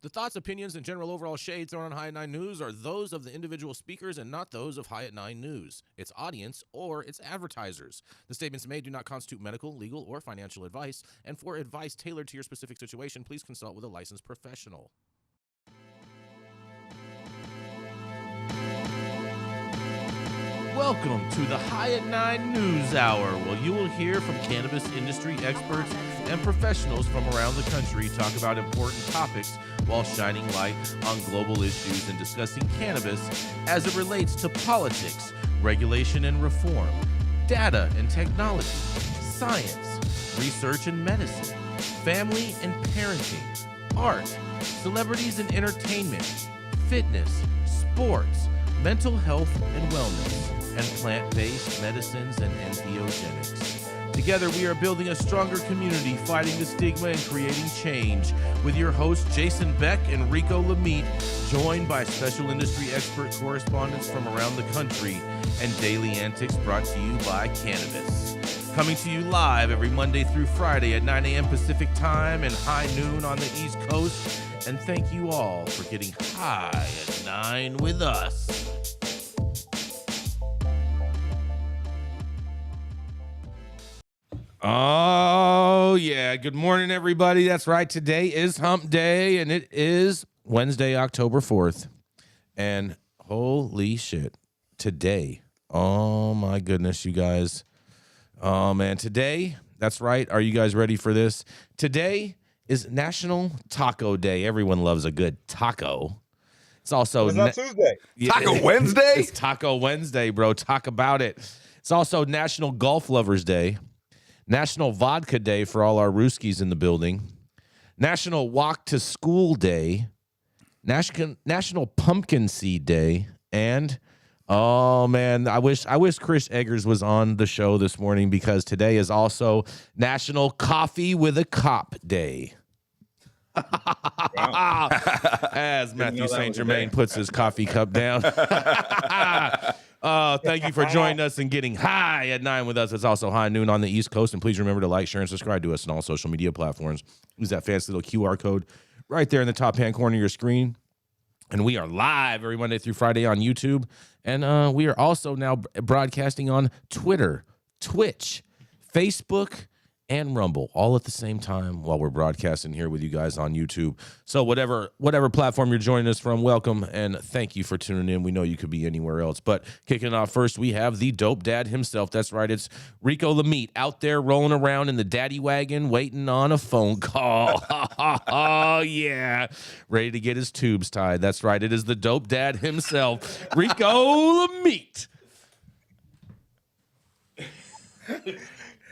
The thoughts, opinions, and general overall shade thrown on High at Nine News are those of the individual speakers and not those of High at Nine News, its audience, or its advertisers. The statements made do not constitute medical, legal, or financial advice, and for advice tailored to your specific situation, please consult with a licensed professional. Welcome to the High at Nine News Hour, where you will hear from cannabis industry experts and professionals from around the country talk about important topics while shining light on global issues and discussing cannabis as it relates to politics, regulation and reform, data and technology, science, research and medicine, family and parenting, art, celebrities and entertainment, fitness, sports, mental health and wellness, and plant-based medicines and entheogenics. Together, we are building a stronger community, fighting the stigma and creating change. With your hosts, Jason Beck and Rico Lamitte, joined by special industry expert correspondents from around the country, and daily antics brought to you by Cannabis. Coming to you live every Monday through Friday at 9 a.m. Pacific Time and high noon on the East Coast. And thank you all for getting high at 9 with us. Oh, yeah. Good morning, everybody. That's right. Today is Hump Day, and it is Wednesday, October 4th. And holy shit, today, oh my goodness, you guys. Oh, man, today, that's right. Are you guys ready for this? Today is National Taco Day. Everyone loves a good taco. It's also... It's not Tuesday. Taco Wednesday? It's Taco Wednesday, bro. Talk about it. It's also National Golf Lovers Day. National Vodka Day for all our Rooskies in the building. National Walk to School Day. National Pumpkin Seed Day. And, oh, man, I wish Chris Eggers was on the show this morning because today is also National Coffee with a Cop Day. Wow. As Matthew that St. was a Germain day. puts his coffee cup down. Thank you for joining us and getting high at 9 with us. It's also high noon on the East Coast. And please remember to like, share, and subscribe to us on all social media platforms. Use that fancy little QR code right there in the top hand corner of your screen. And we are live every Monday through Friday on YouTube. And we are also now broadcasting on Twitter, Twitch, Facebook, and Rumble all at the same time while we're broadcasting here with you guys on YouTube. So whatever platform you're joining us from, welcome, and thank you for tuning in. We know you could be anywhere else. But kicking off first, we have the dope dad himself. That's right, it's Rico Lamitte out there rolling around in the daddy wagon waiting on a phone call. Oh, yeah. Ready to get his tubes tied. That's right, it is the dope dad himself, Rico Lamitte.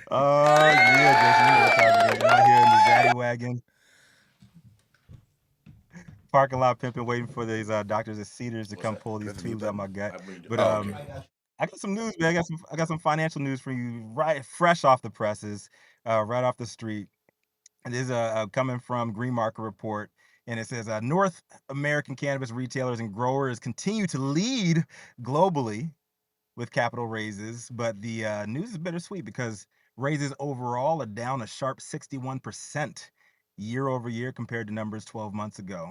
Oh, yeah, Jason. Out here in the Zaddy wagon. Parking lot pimping, waiting for these doctors at Cedars to come pull these tubes out my gut. But I got some news, man. I got some financial news for you, right, fresh off the presses, right off the street. It is coming from Green Market Report, and it says North American cannabis retailers and growers continue to lead globally with capital raises, but the news is bittersweet because raises overall are down a sharp 61% year over year compared to numbers 12 months ago.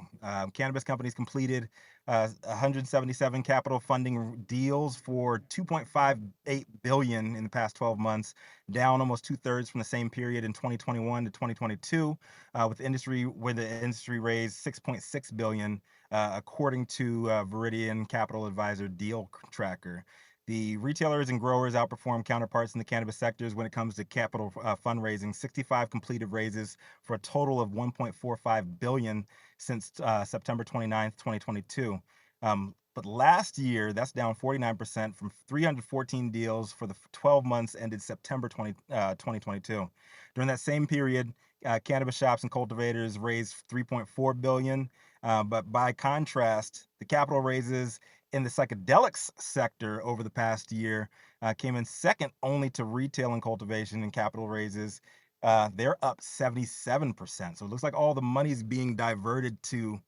Cannabis companies completed 177 capital funding deals for $2.58 billion in the past 12 months, down almost 2/3 from the same period in 2021 to 2022, where the industry raised $6.6 billion, according to Viridian Capital Advisor Deal Tracker. The retailers and growers outperform counterparts in the cannabis sectors when it comes to capital fundraising. 65 completed raises for a total of $1.45 billion since September 29th, 2022. But last year, that's down 49% from 314 deals for the 12 months ended September 2022. During that same period, cannabis shops and cultivators raised $3.4 billion. But by contrast, the capital raises in the psychedelics sector over the past year came in second only to retail and cultivation and capital raises. They're up 77%. So it looks like all the money's being diverted to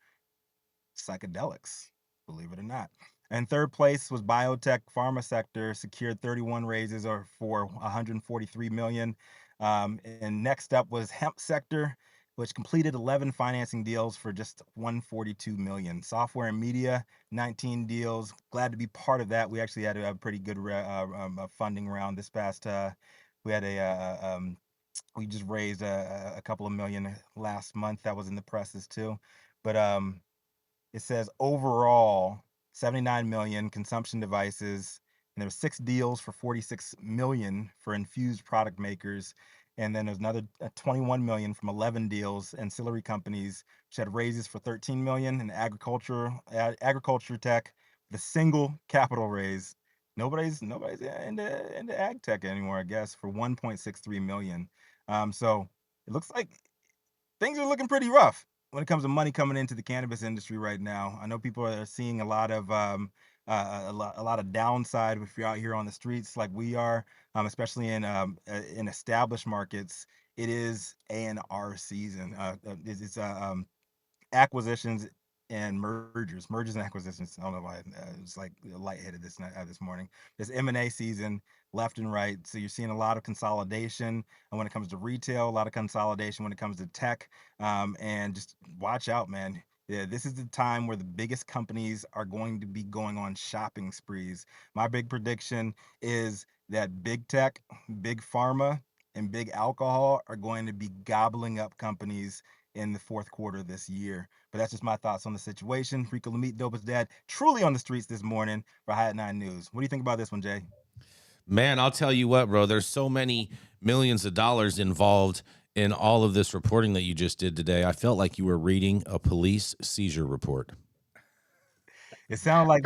psychedelics, believe it or not. And third place was biotech pharma sector, secured 31 raises or for 143 million. And next up was hemp sector. which completed 11 financing deals for just 142 million. Software and media, 19 deals. Glad to be part of that. We actually had a pretty good funding round this past. We had we just raised a couple of million last month. That was in the presses too, but it says overall 79 million consumption devices, and there were 6 deals for 46 million for infused product makers. And then there's another 21 million from 11 deals ancillary companies, which had raises for 13 million in agriculture tech, the single capital raise. Nobody's into ag tech anymore, I guess, for 1.63 million. So it looks like things are looking pretty rough when it comes to money coming into the cannabis industry right now. I know people are seeing a lot of a lot of downside if you're out here on the streets like we are, especially in established markets. It is A&R season. It's acquisitions and mergers and acquisitions. I don't know why it's like lightheaded this morning. There's M&A season left and right, so you're seeing a lot of consolidation. And when it comes to retail, a lot of consolidation when it comes to tech. And just watch out, man. Yeah, this is the time where the biggest companies are going to be going on shopping sprees. My big prediction is that big tech, big pharma, and big alcohol are going to be gobbling up companies in the fourth quarter this year. But that's just my thoughts on the situation. Rico Lamitte, Dope is Dad, truly on the streets this morning for High at 9 News. What do you think about this one, Jay? Man, I'll tell you what, bro. There's so many millions of dollars involved in all of this reporting that you just did today. I felt like you were reading a police seizure report. It sounded like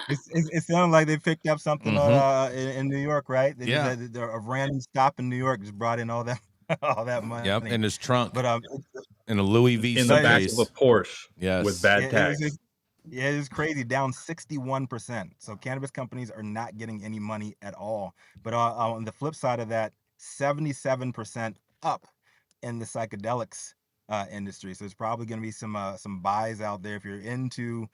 it sounded like they picked up something in New York, right? They just had a random stop in New York, just brought in all that all that money. Yep, in his trunk. But in a Louis V in the back of a Porsche. Yes. With bad tax. It is crazy, down 61%. So cannabis companies are not getting any money at all. But on the flip side of that, 77% up in the psychedelics industry. So there's probably going to be some buys out there if you're into,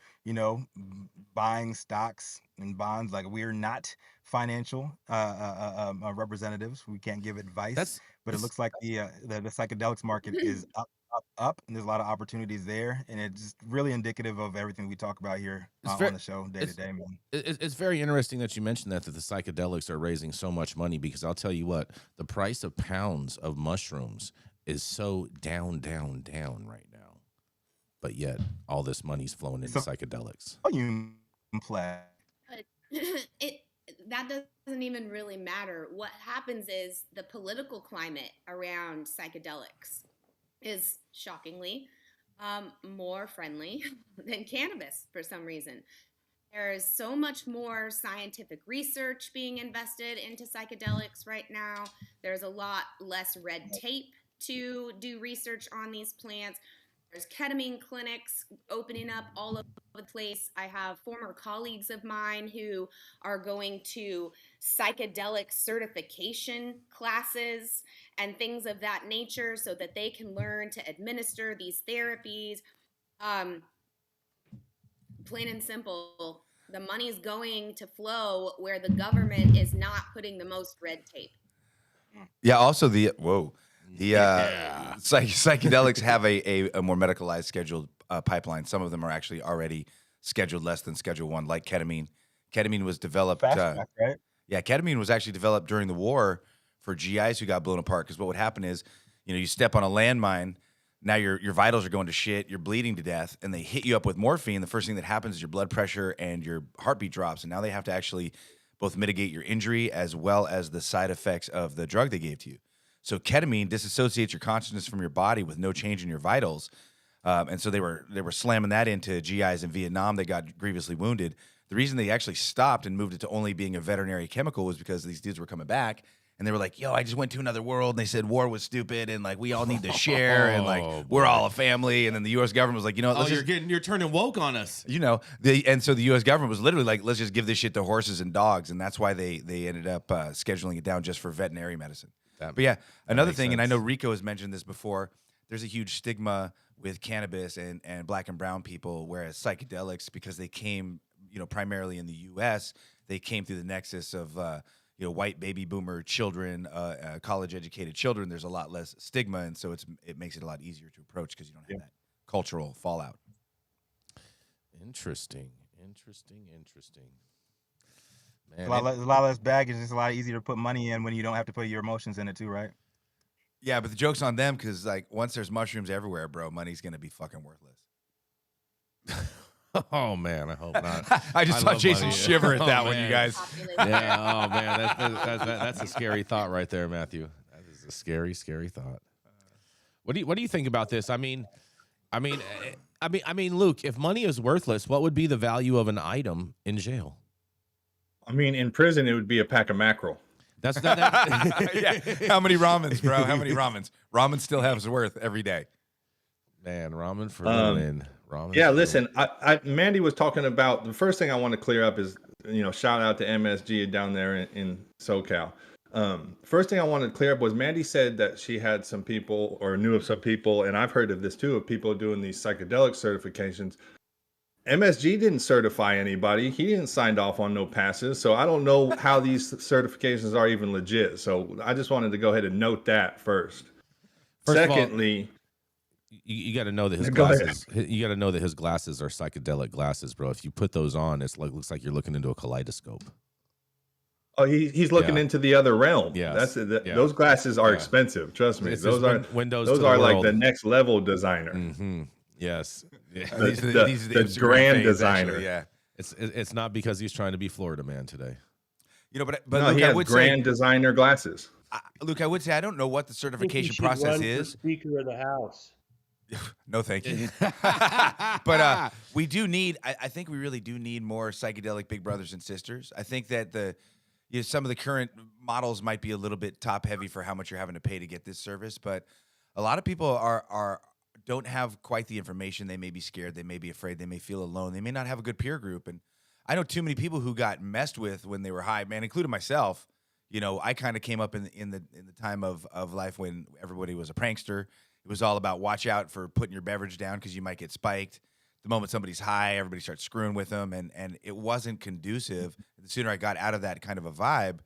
buying stocks and bonds. Like, we're not financial representatives. We can't give advice, but it looks like the psychedelics market is up, and there's a lot of opportunities there, and it's just really indicative of everything we talk about here on the show day to day, man. It's very interesting that you mentioned that the psychedelics are raising so much money, because I'll tell you what, the price of pounds of mushrooms is so down right now, but yet all this money's flowing into psychedelics. You play. That doesn't even really matter. What happens is the political climate around psychedelics is shockingly more friendly than cannabis for some reason. There is so much more scientific research being invested into psychedelics right now. There's a lot less red tape to do research on these plants. There's ketamine clinics opening up all over the place. I have former colleagues of mine who are going to psychedelic certification classes and things of that nature so that they can learn to administer these therapies. Plain and simple, the money's going to flow where the government is not putting the most red tape. Yeah, also psychedelics have a more medicalized scheduled pipeline. Some of them are actually already scheduled less than Schedule 1, like ketamine. Ketamine was developed. Fast track, right? Yeah, ketamine was actually developed during the war for GIs who got blown apart. Because what would happen is, you step on a landmine, now your vitals are going to shit, you're bleeding to death, and they hit you up with morphine. The first thing that happens is your blood pressure and your heartbeat drops, and now they have to actually both mitigate your injury as well as the side effects of the drug they gave to you. So ketamine disassociates your consciousness from your body with no change in your vitals. And so they were slamming that into GIs in Vietnam that got grievously wounded. The reason they actually stopped and moved it to only being a veterinary chemical was because these dudes were coming back, and they were like, yo, I just went to another world, and they said war was stupid, and like we all need to share, and like we're all a family. And then the U.S. government was like, you're turning woke on us. And so the U.S. government was literally like, let's just give this shit to horses and dogs, and that's why they ended up scheduling it down just for veterinary medicine. But yeah, another thing, and I know Rico has mentioned this before, there's a huge stigma with cannabis and black and brown people, whereas psychedelics, because they came, primarily in the U.S., they came through the nexus of, white baby boomer children, college educated children, there's a lot less stigma, and so it makes it a lot easier to approach because you don't have that cultural fallout. Interesting. Man, A lot less baggage. It's a lot easier to put money in when you don't have to put your emotions in it too, right? Yeah, but the joke's on them because like once there's mushrooms everywhere, bro, money's gonna be fucking worthless. oh man, I hope not. I just saw love Jason money. shiver at that Oh, one, you man. guys. Yeah. Oh man, that's a scary thought right there, Matthew. That is a scary thought. What do you think about this? I mean, Luke, if money is worthless, what would be the value of an item in jail? I mean, in prison, it would be a pack of mackerel. That's not that. Yeah. How many ramens, bro? How many ramens? Ramen still has worth every day. Man, ramen for the win. Ramen. Yeah, for the listen, Manndie was talking about, the first thing I want to clear up is, shout out to MSG down there in SoCal. First thing I wanted to clear up was Manndie said that she had some people or knew of some people, and I've heard of this too, of people doing these psychedelic certifications. MSG didn't certify anybody. He didn't sign off on no passes. So I don't know how these certifications are even legit. So I just wanted to go ahead and note that first. Secondly, you got to know that his Go ahead. glasses. You got to know that his glasses are psychedelic glasses, bro. If you put those on, looks like you're looking into a kaleidoscope. oh, he's looking into the other realm. Yes. Those glasses are expensive. Trust me. It's Those his are windows. those to the are like world. the next level designer. Mm-hmm. Yes. Yeah. These are The Instagram grand phase, designer. actually, yeah. It's not because he's trying to be Florida man today. But No, Luke, he I has would grand say, design glasses. Luke, I would say I don't know what the I think he certification should process run for is. Speaker of the House. No, thank you. But we do need. I think we really do need more psychedelic big brothers and sisters. I think that some of the current models might be a little bit top heavy for how much you're having to pay to get this service, but a lot of people don't have quite the information. They may be scared. They may be afraid. They may feel alone. They may not have a good peer group. And I know too many people who got messed with when they were high, man, including myself. I kind of came up in the time of life when everybody was a prankster. It was all about watch out for putting your beverage down because you might get spiked. The moment somebody's high, everybody starts screwing with them, and it wasn't conducive. The sooner I got out of that kind of a vibe,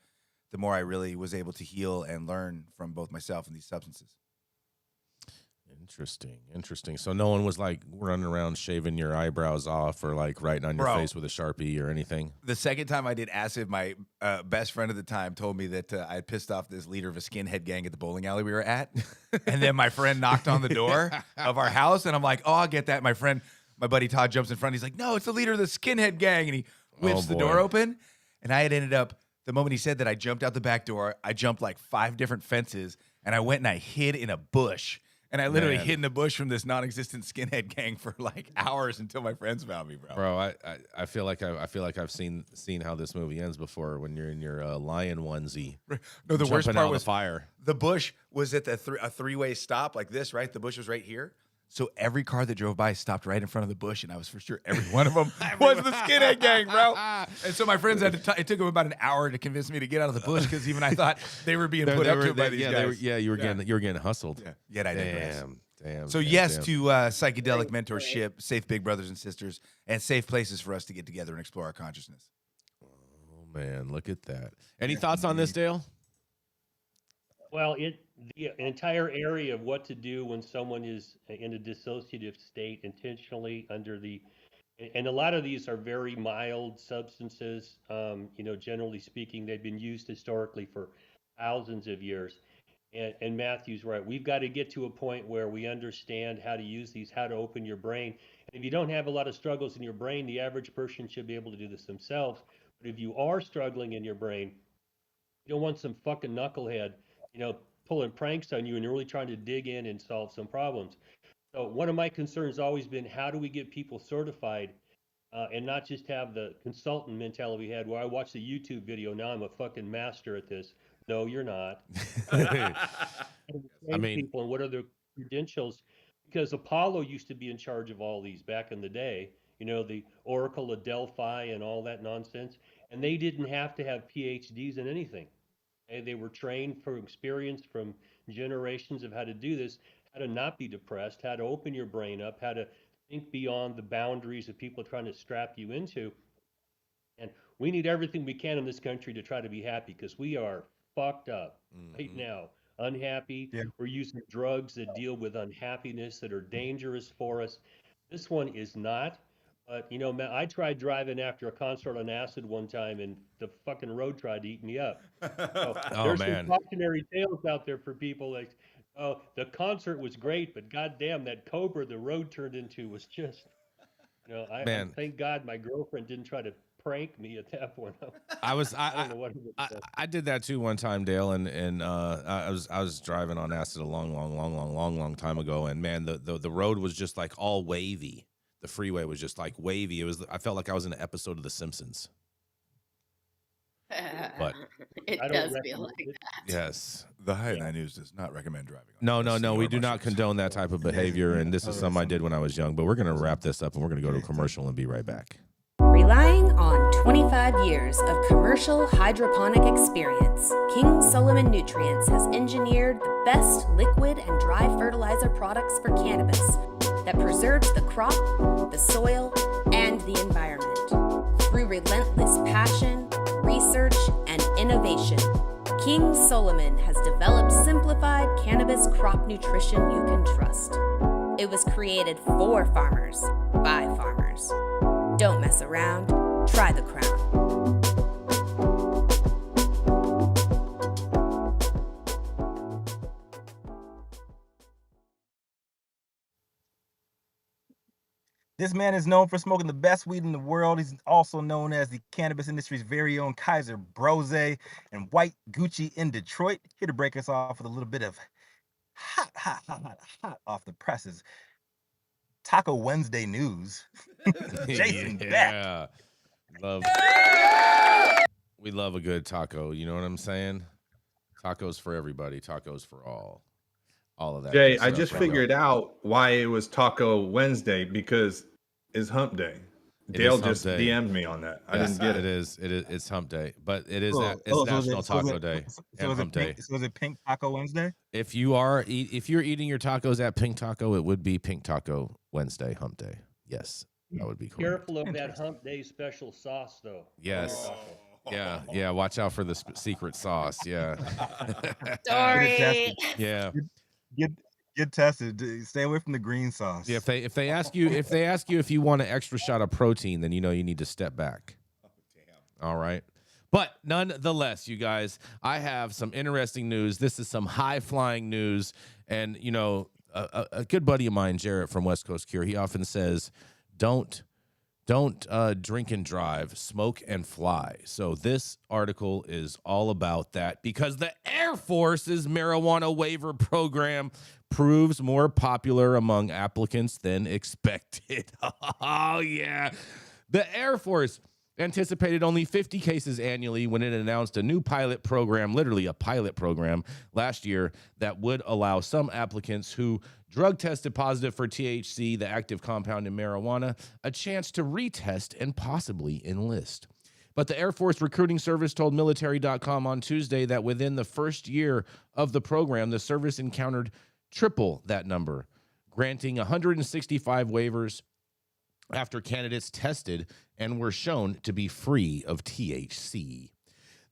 the more I really was able to heal and learn from both myself and these substances. Interesting. So no one was like running around shaving your eyebrows off or like writing on your face with a Sharpie or anything. The second time I did acid, my best friend at the time told me that I had pissed off this leader of a skinhead gang at the bowling alley we were at. And then my friend knocked on the door of our house, and I'm like, oh, I'll get that. My buddy Todd jumps in front. He's like, no, it's the leader of the skinhead gang. And he whips the door open. And I had ended up, the moment he said that, I jumped out the back door. I jumped like 5 different fences, and I went and I hid in a bush. And I literally hid in a bush from this non-existent skinhead gang for like hours until my friends found me, bro. Bro, I feel like I've seen how this movie ends before when you're in your lion onesie. No, the worst part was the fire. The bush was at a 3-way stop like this, right? The bush was right here. So every car that drove by stopped right in front of the bush, and I was for sure every one of them was the skinhead gang, bro. And so my friends had to. It took them about an hour to convince me to get out of the bush because even I thought they were being put up to by these guys. You were getting hustled. Yeah, yet I digress. Damn. So yes to psychedelic mentorship, safe big brothers and sisters, and safe places for us to get together and explore our consciousness. Oh man, look at that. Any thoughts on this, Dale? Well, the entire area of what to do when someone is in a dissociative state intentionally and a lot of these are very mild substances. Generally speaking, they've been used historically for thousands of years. And Matthew's right. We've got to get to a point where we understand how to use these, how to open your brain. And if you don't have a lot of struggles in your brain, the average person should be able to do this themselves. But if you are struggling in your brain, you don't want some fucking knucklehead, pulling pranks on you and you're really trying to dig in and solve some problems. So one of my concerns has always been, how do we get people certified and not just have the consultant mentality we had where I watched the YouTube video, now I'm a fucking master at this. No, you're not. People, and what are their credentials? Because Apollo used to be in charge of all these back in the day, the Oracle of Delphi and all that nonsense. And they didn't have to have PhDs in anything. They were trained from experience from generations of how to do this, how to not be depressed, how to open your brain up, how to think beyond the boundaries of people trying to strap you into. And we need everything we can in this country to try to be happy because we are fucked up right now. Unhappy. Yeah. We're using drugs that deal with unhappiness that are dangerous for us. This one is not. But, you know, man, I tried driving after a concert on acid one time and the fucking road tried to eat me up. So Oh, there's man. some cautionary tales out there for people like, oh, the concert was great, but goddamn, that Cobra the road turned into was just, you know, I Man. thank God my girlfriend didn't try to prank me at that point. I I don't know what it was. I did that too one time, Dale, and I was driving on acid a long time ago, and man, the road was just like all wavy. The freeway was just like wavy. I felt like I was in an episode of The Simpsons. But it I don't does recommend feel like it. that. yes. The High Night News does not recommend driving. No, on acid we or do not mushrooms. condone that type of behavior, and this is something I did when I was young. But we're gonna wrap this up, and we're gonna go to a commercial and be right back. Relying on 25 years of commercial hydroponic experience, King Solomon Nutrients has engineered the best liquid and dry fertilizer products for cannabis that preserves the crop, the soil, and the environment. Through relentless passion, research, and innovation, King Solomon has developed simplified cannabis crop nutrition you can trust. It was created for farmers, by farmers. Don't mess around. Try the crown. This man is known for smoking the best weed in the world. He's also known as the cannabis industry's very own Kaiser Brose and White Gucci in Detroit. Here to break us off with a little bit of hot off the presses. Taco Wednesday news. Jason Beck. Yeah. We love a good taco. You know what I'm saying? Tacos for everybody. Tacos for all. All of that. Jay, good I stuff, just right? figured out why it was Taco Wednesday because it's Hump Day. It Dale is Hump just Day. DM'd me on that. I Yes, didn't get it. It's Hump Day, but it is Oh, it's so National is it- so is Taco it- Day so and is it Hump Day. pink, so is it Pink Taco Wednesday? If you're eating your tacos at Pink Taco, it would be Pink Taco Wednesday, Hump Day. Yes, that would be cool. Careful of that Hump Day special sauce, though. Yes. Yeah. Watch out for the secret sauce. Yeah. Sorry. Yeah. Get tested. Stay away from the green sauce. Yeah. If they ask you if you want an extra shot of protein, then you know you need to step back. Oh, damn. All right. But nonetheless, you guys, I have some interesting news. This is some high-flying news. And, you know, a good buddy of mine, Jarrett from West Coast Cure, he often says, don't drink and drive, smoke and fly. So this article is all about that because the Air Force's marijuana waiver program proves more popular among applicants than expected. Oh, yeah. The Air Force anticipated only 50 cases annually when it announced a new pilot program, literally a pilot program, last year that would allow some applicants who drug tested positive for THC, the active compound in marijuana, a chance to retest and possibly enlist. But the Air Force Recruiting Service told military.com on Tuesday that within the first year of the program, the service encountered triple that number, granting 165 waivers after candidates tested and were shown to be free of THC.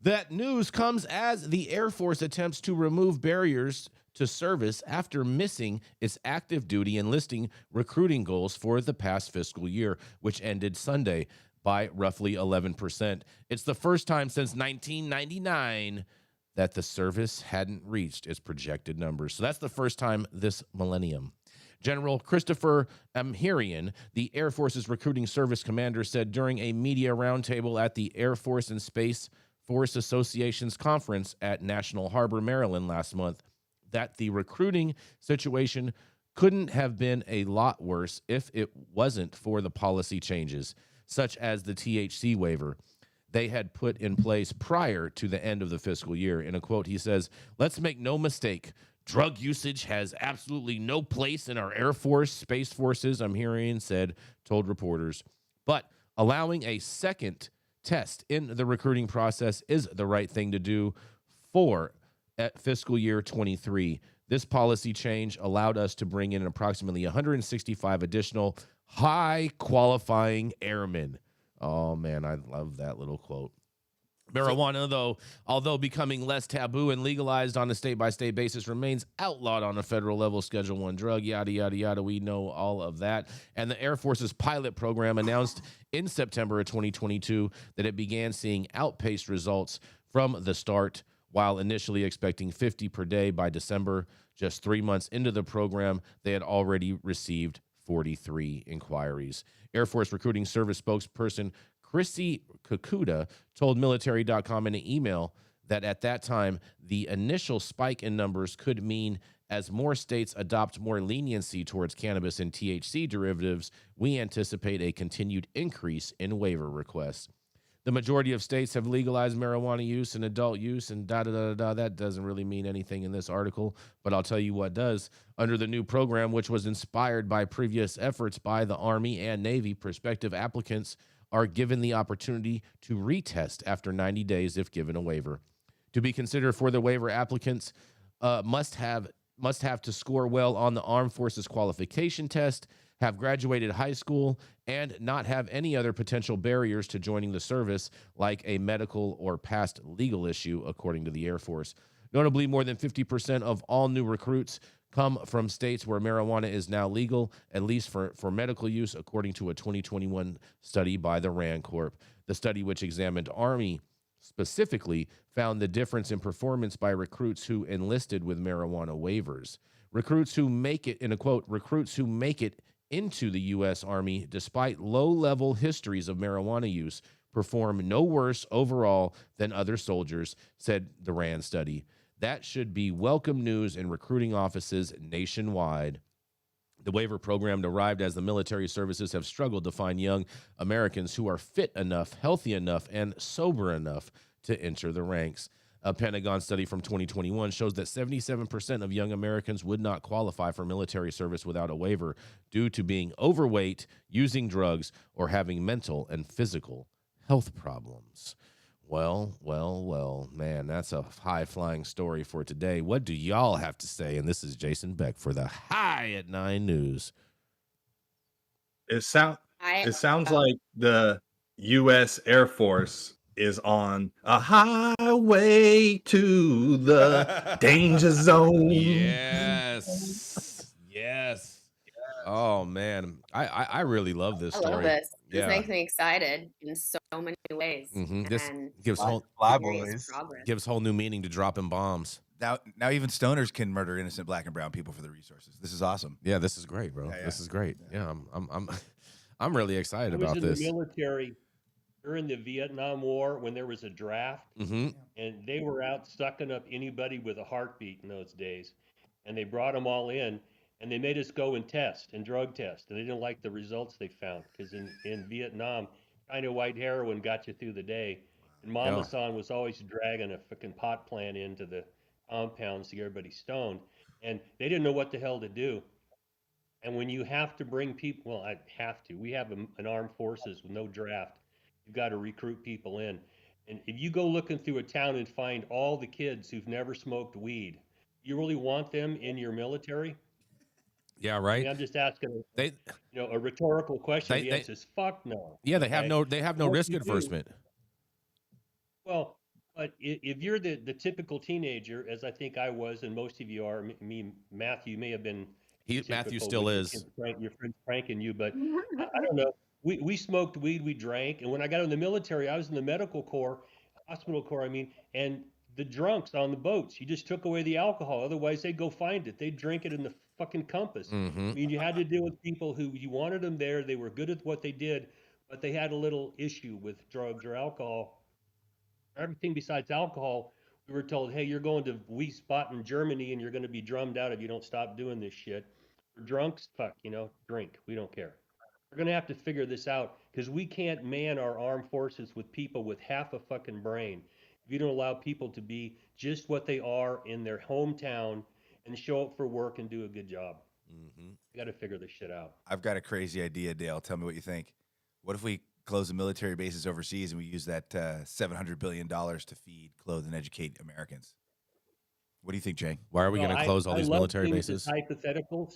That news comes as the Air Force attempts to remove barriers to service after missing its active duty enlisting recruiting goals for the past fiscal year, which ended Sunday, by roughly 11%. It's the first time since 1999 that the service hadn't reached its projected numbers. So that's the first time this millennium. General Christopher Amhirian, the Air Force's recruiting service commander, said during a media roundtable at the Air Force and Space Force Association's conference at National Harbor, Maryland last month, that the recruiting situation couldn't have been a lot worse if it wasn't for the policy changes, such as the THC waiver they had put in place prior to the end of the fiscal year. In a quote, he says, "Let's make no mistake. Drug usage has absolutely no place in our Air Force, Space Forces," Amhirian told reporters. But allowing a second test in the recruiting process is the right thing to do for fiscal year 23. This policy change allowed us to bring in approximately 165 additional high qualifying airmen. Oh man, I love that little quote. Marijuana, though, although becoming less taboo and legalized on a state-by-state basis, remains outlawed on a federal level. Schedule I drug, yada, yada, yada. We know all of that. And the Air Force's pilot program announced in September of 2022 that it began seeing outpaced results from the start, while initially expecting 50 per day by December. Just 3 months into the program, they had already received 43 inquiries. Air Force Recruiting Service spokesperson Chrissy Kakuda told military.com in an email that at that time, the initial spike in numbers could mean as more states adopt more leniency towards cannabis and THC derivatives, we anticipate a continued increase in waiver requests. The majority of states have legalized marijuana use and adult use and da-da-da-da-da. That doesn't really mean anything in this article, but I'll tell you what does. Under the new program, which was inspired by previous efforts by the Army and Navy, prospective applicants are given the opportunity to retest after 90 days if given a waiver. To be considered for the waiver, applicants must have to score well on the Armed Forces qualification test, have graduated high school, and not have any other potential barriers to joining the service, like a medical or past legal issue, according to the Air Force. Notably, more than 50% of all new recruits come from states where marijuana is now legal, at least for medical use, according to a 2021 study by the RAND Corp. The study, which examined Army specifically, found the difference in performance by recruits who enlisted with marijuana waivers. Recruits who make it, in a quote, recruits who make it into the U.S. Army, despite low-level histories of marijuana use, perform no worse overall than other soldiers, said the RAND study. That should be welcome news in recruiting offices nationwide. The waiver program arrived as the military services have struggled to find young Americans who are fit enough, healthy enough, and sober enough to enter the ranks. A Pentagon study from 2021 shows that 77% of young Americans would not qualify for military service without a waiver due to being overweight, using drugs, or having mental and physical health problems. Well, man, that's a high-flying story for today. What do y'all have to say? And this is Jason Beck for the High at 9 News. It sounds like the U.S. Air Force is on a highway to the danger zone. Yes. Oh man, I really love this story. I love this. This Yeah. makes me excited in so many ways. This And gives whole Flyboys. progress. gives whole new meaning to dropping bombs. Now even stoners can murder innocent black and brown people for the resources. This is awesome. Yeah, this is great, bro. Yeah. This is great. Yeah, I'm really excited I was about in this. the military during the Vietnam War when there was a draft, and they were out sucking up anybody with a heartbeat in those days. And they brought them all in, and they made us go and drug test. And they didn't like the results they found, because in Vietnam, kind of white heroin got you through the day. And Mama San was always dragging a fucking pot plant into the compounds to get everybody stoned. And they didn't know what the hell to do. And when you have to bring people, well, I have to. We have an armed forces with no draft. You've got to recruit people in. And if you go looking through a town and find all the kids who've never smoked weed, you really want them in your military? Yeah, I right. mean, I'm just asking They a rhetorical question. They- The answer is fuck no. yeah, they have Okay? no What risk you do- advertisement. Well, but if you're the typical teenager, as I think I was, and most of you are, Matthew may have been. Matthew typical still with is. your friends pranking you, but I don't know. We smoked weed, we drank, and when I got in the military, I was in the medical corps, hospital corps, and the drunks on the boats, you just took away the alcohol. Otherwise, they'd go find it. They'd drink it in the fucking Compass. You had to deal with people who you wanted them there. They were good at what they did, but they had a little issue with drugs or alcohol. Everything besides alcohol, we were told, hey, you're going to Wiesbaden in Germany, and you're going to be drummed out if you don't stop doing this shit. For drunks, fuck, drink. We don't care. We're going to have to figure this out, because we can't man our armed forces with people with half a fucking brain. If you don't allow people to be just what they are in their hometown and show up for work and do a good job. We got to figure this shit out. I've got a crazy idea, Dale. Tell me what you think. What if we close the military bases overseas and we use that $700 billion to feed, clothe, and educate Americans? What do you think, Jay? Why are we going to close all these military bases? Hypotheticals,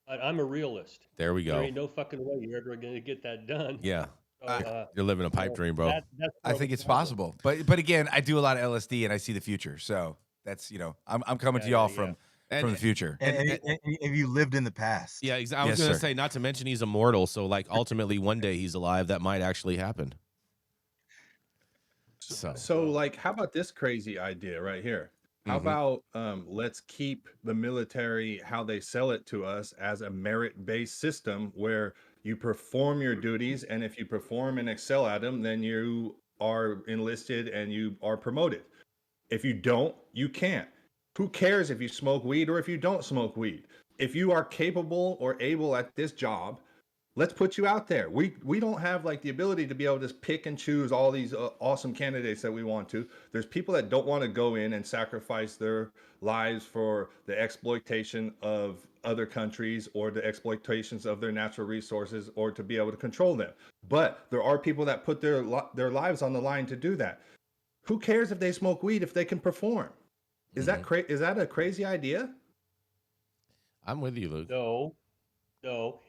but I'm a realist. There we There go. ain't no fucking way you're ever going to get that done. Yeah. So, You're living a pipe dream, bro. that's I part of think the it's problem. possible, but again, I do a lot of LSD and I see the future. So that's I'm coming to Yeah, y'all yeah, from And- the future. And if you lived in the past. Yeah, exactly. I was Yes, gonna sir. say, not to mention he's immortal, so like ultimately one day he's alive. That might actually happen. So like, how about this crazy idea right here? How about let's keep the military how they sell it to us as a merit-based system where you perform your duties, and if you perform and excel at them, then you are enlisted and you are promoted. If you don't, you can't. Who cares if you smoke weed or if you don't smoke weed? If you are capable or able at this job, let's put you out there. We don't have like the ability to be able to just pick and choose all these awesome candidates that we want to. There's people that don't want to go in and sacrifice their lives for the exploitation of other countries or the exploitations of their natural resources or to be able to control them. But there are people that put their lives on the line to do that. Who cares if they smoke weed if they can perform? Is that is that a crazy idea? I'm with you, Luke. No.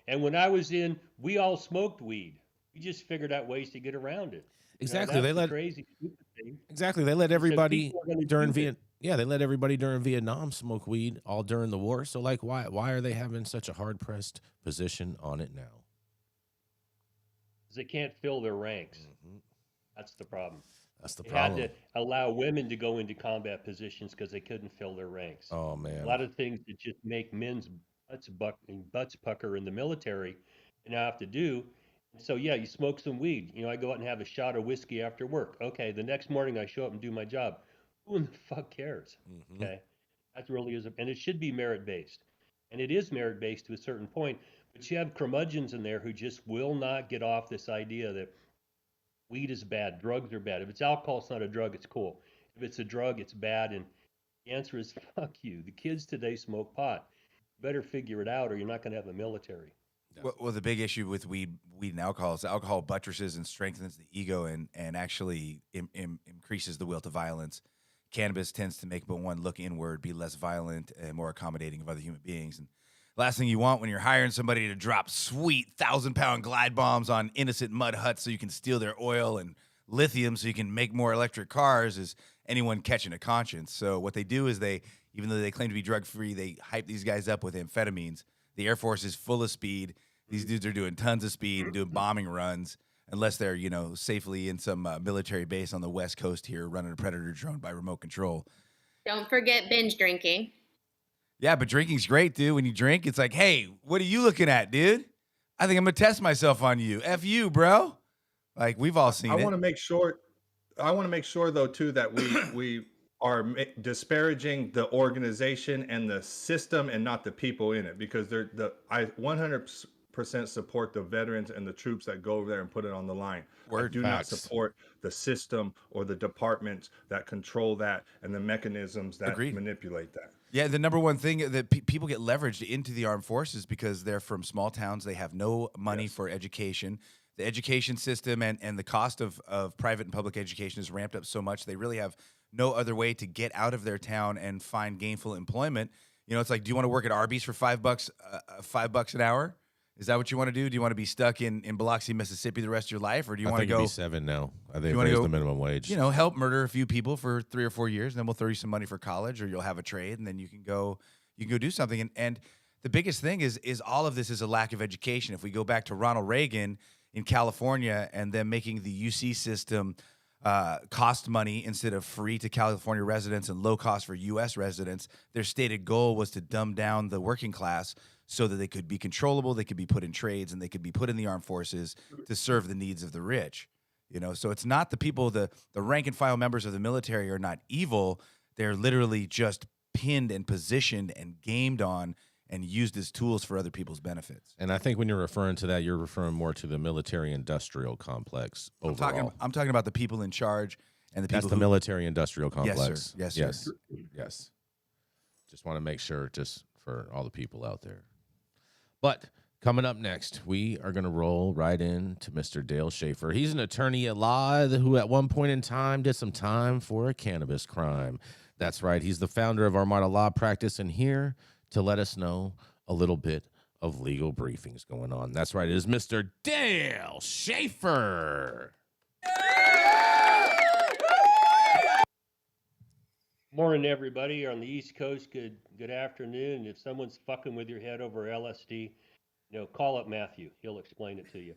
And when I was in, we all smoked weed. We just figured out ways to get around it. Exactly. That's They the let crazy stupid thing. exactly. They let everybody people are gonna during do it. They let everybody during Vietnam smoke weed all during the war. So like, why are they having such a hard pressed position on it now? Because they can't fill their ranks. That's the problem. That's the They problem. had to allow women to go into combat positions because they couldn't fill their ranks. Oh A man. lot of things that just make men's butts pucker in the military you now have to do. So yeah, you smoke some weed. I go out and have a shot of whiskey after work. Okay, the next morning I show up and do my job. Who in the fuck cares? Okay, that really is, and it should be merit based, and it is merit based to a certain point. But you have curmudgeons in there who just will not get off this idea that weed is bad, drugs are bad. If it's alcohol, it's not a drug, it's cool. If it's a drug, it's bad. And the answer is fuck you. The kids today smoke pot. You better figure it out or you're not going to have a military. Well, the big issue with weed and alcohol is alcohol buttresses and strengthens the ego and actually increases the will to violence. Cannabis tends to make one look inward, be less violent, and more accommodating of other human beings. And last thing you want when you're hiring somebody to drop sweet 1,000-pound glide bombs on innocent mud huts so you can steal their oil and lithium so you can make more electric cars is anyone catching a conscience. So what they do is even though they claim to be drug-free, they hype these guys up with amphetamines. The Air Force is full of speed. These dudes are doing tons of speed and doing bombing runs unless they're, safely in some military base on the West Coast here running a Predator drone by remote control. Don't forget binge drinking. Yeah, but drinking's great, dude. When you drink, it's like, hey, what are you looking at, dude? I think I'm going to test myself on you. F you, bro. Like, we've all seen it. I want to make sure, though, too, that we are disparaging the organization and the system and not the people in it, because I 100% support the veterans and the troops that go over there and put it on the line. I do not support the system or the departments that control that and the mechanisms that manipulate that. Yeah, the number one thing that people get leveraged into the armed forces because they're from small towns. They have no money for education. The education system and the cost of private and public education is ramped up so much. They really have no other way to get out of their town and find gainful employment. It's like, do you want to work at Arby's for $5 an hour? Is that what you want to do? Do you want to be stuck in Biloxi, Mississippi the rest of your life? Or do you want to go? I think it'd be $7 now. I think raise the minimum wage. Help murder a few people for 3 or 4 years, and then we'll throw you some money for college, or you'll have a trade, and then you can go do something. And the biggest thing is all of this is a lack of education. If we go back to Ronald Reagan in California and then making the UC system cost money instead of free to California residents and low cost for U.S. residents, their stated goal was to dumb down the working class so that they could be controllable, they could be put in trades, and they could be put in the armed forces to serve the needs of the rich. So it's not the people, the rank and file members of the military are not evil. They're literally just pinned and positioned and gamed on and used as tools for other people's benefits. And I think when you're referring to that, you're referring more to the military-industrial complex overall. I'm talking about the people in charge and the people. That's the military-industrial complex. Yes, sir. Yes. Just want to make sure, just for all the people out there. But coming up next, we are going to roll right into Mr. Dale Schafer. He's an attorney at law who at one point in time did some time for a cannabis crime. That's right. He's the founder of Armada Law Practice and here to let us know a little bit of legal briefings going on. That's right. It is Mr. Dale Schafer. Morning, everybody. On the East Coast, good afternoon. If someone's fucking with your head over LSD, call up Matthew. He'll explain it to you.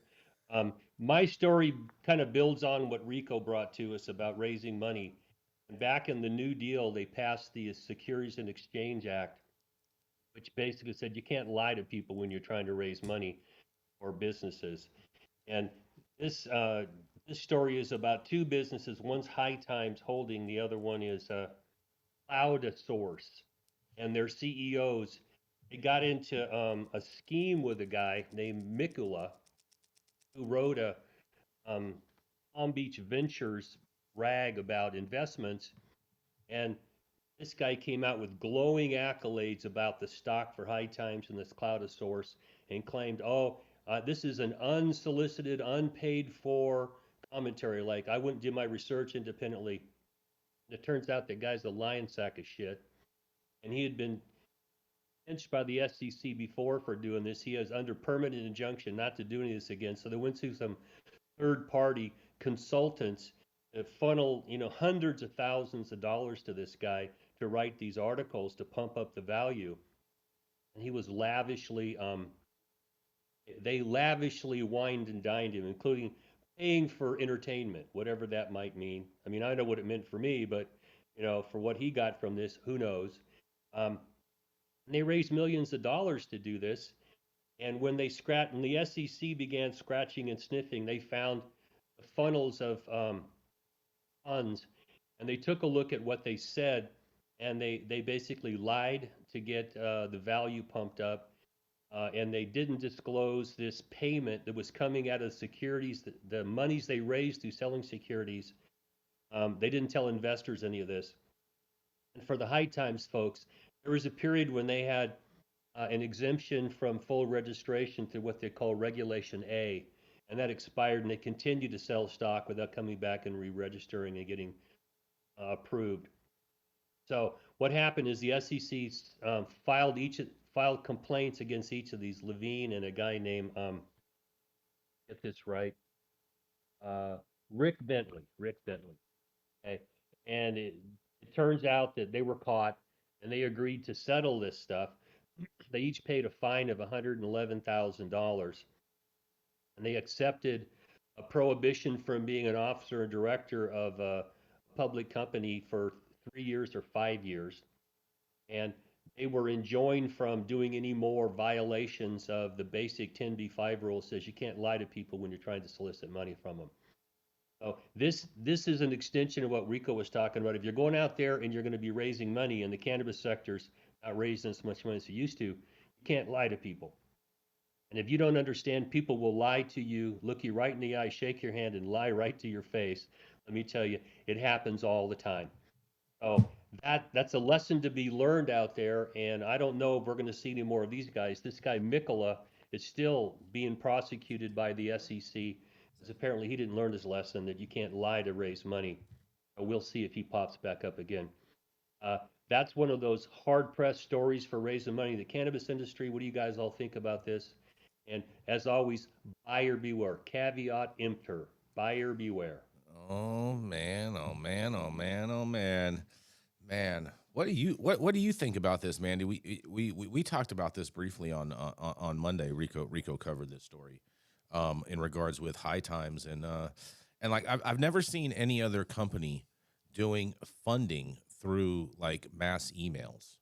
My story kind of builds on what Rico brought to us about raising money. Back in the New Deal, they passed the Securities and Exchange Act, which basically said you can't lie to people when you're trying to raise money for businesses. And this story is about two businesses. One's High Times Holding, the other one is Cloud Source, and their CEOs. They got into a scheme with a guy named Mikula, who wrote a Palm Beach Ventures rag about investments, and this guy came out with glowing accolades about the stock for High Times and this Cloud Source, and claimed, this is an unsolicited, unpaid for commentary. Like, I wouldn't do my research independently. It turns out that guy's a lying sack of shit, and he had been pinched by the SEC before for doing this. He is under permanent injunction not to do any of this again. So they went to some third-party consultants that funnel, hundreds of thousands of dollars to this guy to write these articles to pump up the value. And he was they lavishly wined and dined him, including paying for entertainment, whatever that might mean. I mean, I know what it meant for me, but for what he got from this, who knows? And they raised millions of dollars to do this. And when the SEC began scratching and sniffing, they found the funnels of funds, and they took a look at what they said, and they basically lied to get the value pumped up. And they didn't disclose this payment that was coming out of securities, the monies they raised through selling securities. They didn't tell investors any of this. And for the High Times folks, there was a period when they had an exemption from full registration to what they call Regulation A, and that expired, and they continued to sell stock without coming back and re-registering and getting approved. So what happened is the SEC filed complaints against each of these, Levine and a guy named, get this right, Rick Bentley. Okay. And it turns out that they were caught, and they agreed to settle this stuff. They each paid a fine of $111,000, and they accepted a prohibition from being an officer and director of a public company for 3 years or 5 years. And they were enjoined from doing any more violations of the basic 10b-5 rule. Says you can't lie to people when you're trying to solicit money from them. So this is an extension of what Rico was talking about. If you're going out there and you're going to be raising money, and the cannabis sector's not raising as much money as it used to, you can't lie to people. And if you don't understand, people will lie to you, look you right in the eye, shake your hand, and lie right to your face. Let me tell you, it happens all the time. So that's a lesson to be learned out there, and I don't know if we're going to see any more of these guys. This guy Mikula is still being prosecuted by the SEC, because apparently he didn't learn his lesson that you can't lie to raise money. We'll see if he pops back up again. That's one of those hard-pressed stories for raising money in the cannabis industry. What do you guys all think about this? And as always, buyer beware. Caveat emptor. Buyer beware. Oh man, oh man, oh man, oh man. Man, what do you think about this, Manndie? We talked about this briefly on Monday. Rico covered this story in regards with High Times, and like I've never seen any other company doing funding through like mass emails.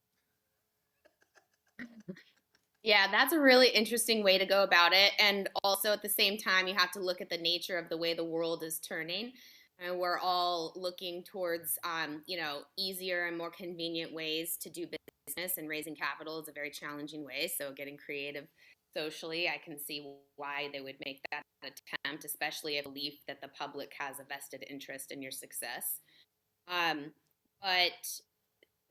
Yeah, that's a really interesting way to go about it. And also at the same time, you have to look at the nature of the way the world is turning. And we're all looking towards, easier and more convenient ways to do business, and raising capital is a very challenging way. So getting creative socially, I can see why they would make that attempt, especially if belief that the public has a vested interest in your success. But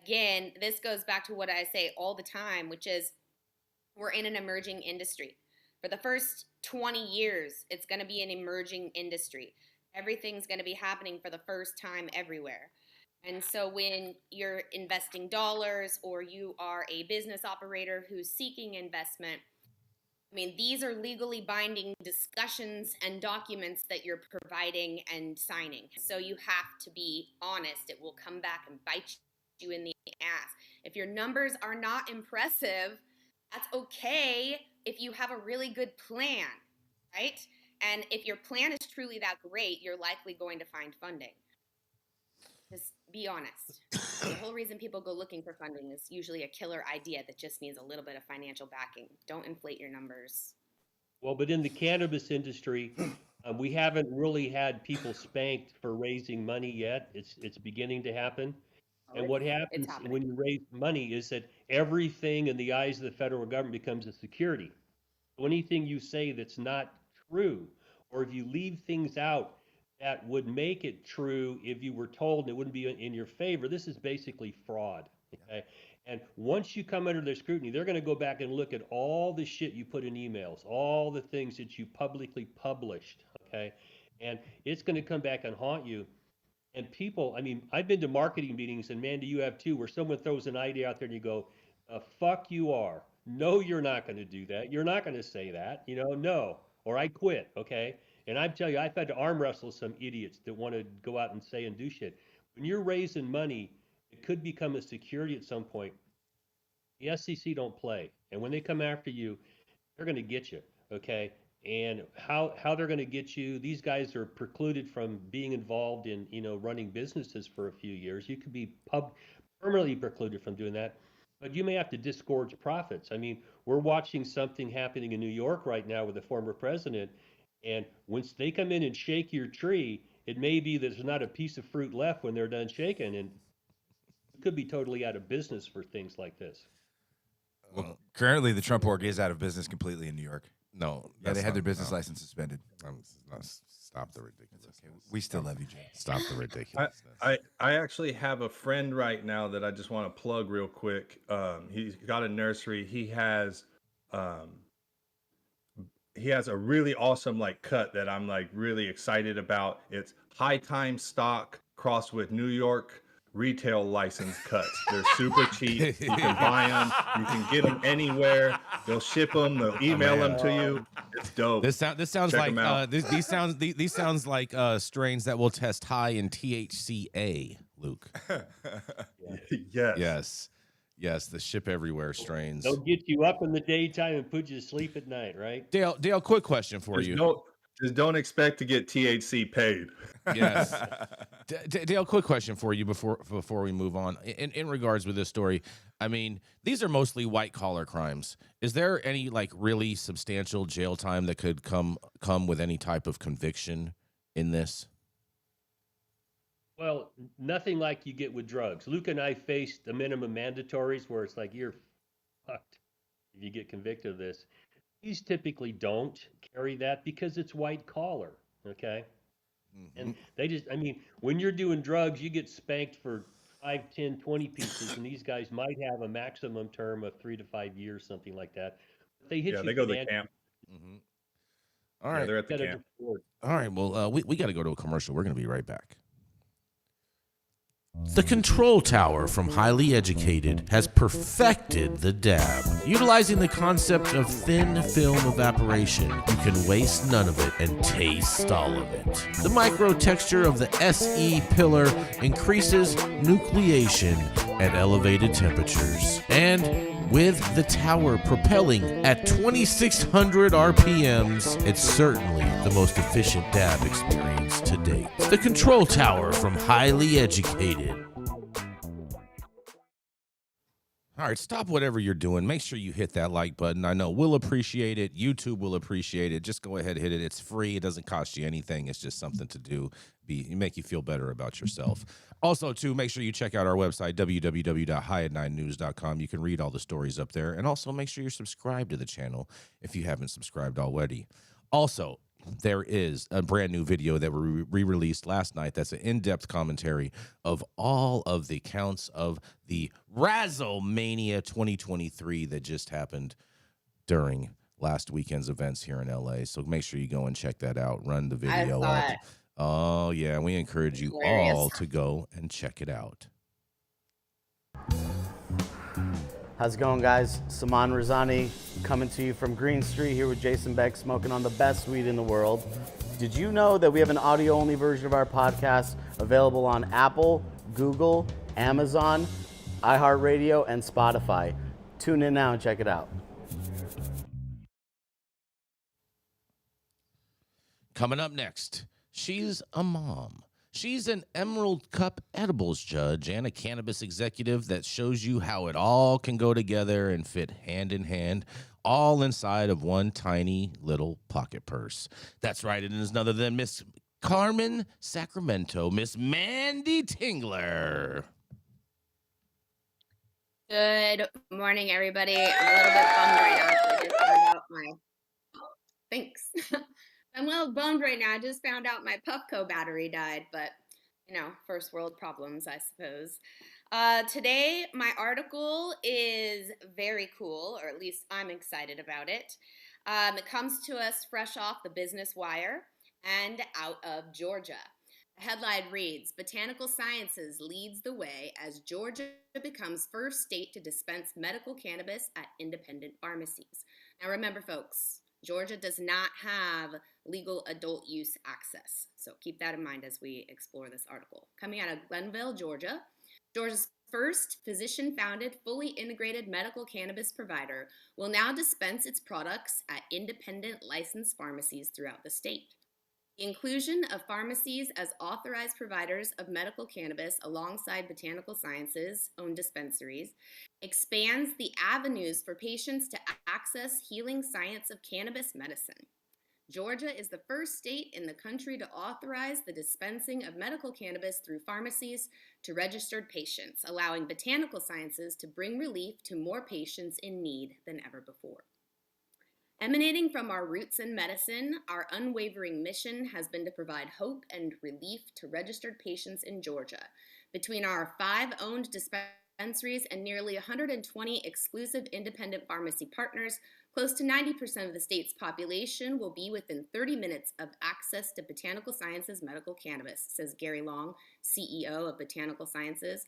again, this goes back to what I say all the time, which is we're in an emerging industry. For the first 20 years, it's going to be an emerging industry. Everything's going to be happening for the first time everywhere. And so when you're investing dollars, or you are a business operator who's seeking investment, I mean, these are legally binding discussions and documents that you're providing and signing. So you have to be honest. It will come back and bite you in the ass. If your numbers are not impressive, that's okay if you have a really good plan, right? And if your plan is truly that great, you're likely going to find funding. Just be honest. The whole reason people go looking for funding is usually a killer idea that just needs a little bit of financial backing. Don't inflate your numbers. Well, but in the cannabis industry, we haven't really had people spanked for raising money yet. It's beginning to happen. And what happens when you raise money is that everything in the eyes of the federal government becomes a security. So anything you say that's not true, or if you leave things out that would make it true if you were told and it wouldn't be in your favor, this is basically fraud. Okay. And once you come under their scrutiny, they're going to go back and look at all the shit you put in emails, all the things that you publicly published. Okay. And it's going to come back and haunt you. And people, I mean, I've been to marketing meetings, and Manndie, you have too, where someone throws an idea out there and you go, fuck you are. No, you're not going to do that. You're not going to say that, no, or I quit. Okay. And I'm telling you, I've had to arm wrestle some idiots that want to go out and say and do shit. When you're raising money, it could become a security at some point. The SEC don't play. And when they come after you, they're going to get you, okay? And how they're going to get you, these guys are precluded from being involved in, running businesses for a few years. You could be permanently precluded from doing that. But you may have to disgorge profits. I mean, we're watching something happening in New York right now with the former president. And once they come in and shake your tree, it may be that there's not a piece of fruit left when they're done shaking, and you could be totally out of business for things like this. Well, currently the Trump org is out of business completely in New York. No, Yeah, they had their business license suspended. Stop the ridiculousness. Okay. We still love you, Jay. Stop the ridiculousness. I actually have a friend right now that I just want to plug real quick. He's got a nursery. He has a really awesome cut that I'm really excited about. It's high time stock crossed with New York retail license cuts. They're super cheap. You can buy them. You can get them anywhere. They'll ship them. They'll email them to you. It's dope. This sounds Check like 'em out. these sounds like strains that will test high in THCA, Luke. Yes. Yes, the ship everywhere strains. They'll get you up in the daytime and put you to sleep at night, right? Dale, quick question for you. Just don't expect to get THC paid. Yes. Dale, quick question for you before we move on. In regards with this story, I mean, these are mostly white collar crimes. Is there any really substantial jail time that could come with any type of conviction in this? Well, nothing like you get with drugs. Luke and I faced the minimum mandatories where it's you're fucked if you get convicted of this. These typically don't carry that because it's white collar, okay? Mm-hmm. And they just, when you're doing drugs, you get spanked for 5, 10, 20 pieces, and these guys might have a maximum term of 3 to 5 years, something like that. But they hit you. They go to the camp. Mm-hmm. All right. They're at the camp. All right. Well, we got to go to a commercial. We're going to be right back. The Control Tower from Highly Educated has perfected the dab. Utilizing the concept of thin film evaporation, you can waste none of it and taste all of it. The micro texture of the SE pillar increases nucleation at elevated temperatures. And with the tower propelling at 2,600 RPMs, it's certainly the most efficient dab experience to date. The Control Tower from Highly Educated. All right, stop whatever you're doing. Make sure you hit that like button. I know we'll appreciate it. YouTube will appreciate it. Just go ahead and hit it. It's free. It doesn't cost you anything. It's just something to do. Make you feel better about yourself. Also, too, make sure you check out our website, www.highat9news.com. You can read all the stories up there. And also make sure you're subscribed to the channel if you haven't subscribed already. Also, there is a brand new video that we re-released last night that's an in-depth commentary of all of the counts of the Razzlemania 2023 that just happened during last weekend's events here in LA. So make sure you go and check that out. Run the video up. Oh, yeah. We encourage you all to go and check it out. How's it going, guys? Saman Razani coming to you from Green Street here with Jason Beck, smoking on the best weed in the world. Did you know that we have an audio-only version of our podcast available on Apple, Google, Amazon, iHeartRadio, and Spotify? Tune in now and check it out. Coming up next, she's a mom. She's an Emerald Cup edibles judge and a cannabis executive that shows you how it all can go together and fit hand in hand, all inside of one tiny little pocket purse. That's right, it is none other than Miss Carmen Sacramento, Miss Manndie Tingler. Good morning, everybody. I'm a little bit bummed right now. I just found out my thanks. I'm a little bummed right now. I just found out my Puffco battery died, but you know, first world problems, I suppose. Today, my article is very cool, or at least I'm excited about it. It comes to us fresh off the Business Wire and out of Georgia. The headline reads, Botanical Sciences leads the way as Georgia becomes first state to dispense medical cannabis at independent pharmacies. Now remember, folks, Georgia does not have legal adult use access. So keep that in mind as we explore this article. Coming out of Glenville, Georgia, Georgia's first physician-founded, fully integrated medical cannabis provider will now dispense its products at independent licensed pharmacies throughout the state. The inclusion of pharmacies as authorized providers of medical cannabis alongside Botanical Sciences owned dispensaries expands the avenues for patients to access healing science of cannabis medicine. Georgia is the first state in the country to authorize the dispensing of medical cannabis through pharmacies to registered patients, allowing Botanical Sciences to bring relief to more patients in need than ever before. Emanating from our roots in medicine, our unwavering mission has been to provide hope and relief to registered patients in Georgia. Between our 5 owned dispensaries and nearly 120 exclusive independent pharmacy partners, close to 90% of the state's population will be within 30 minutes of access to Botanical Sciences medical cannabis, says Gary Long, CEO of Botanical Sciences.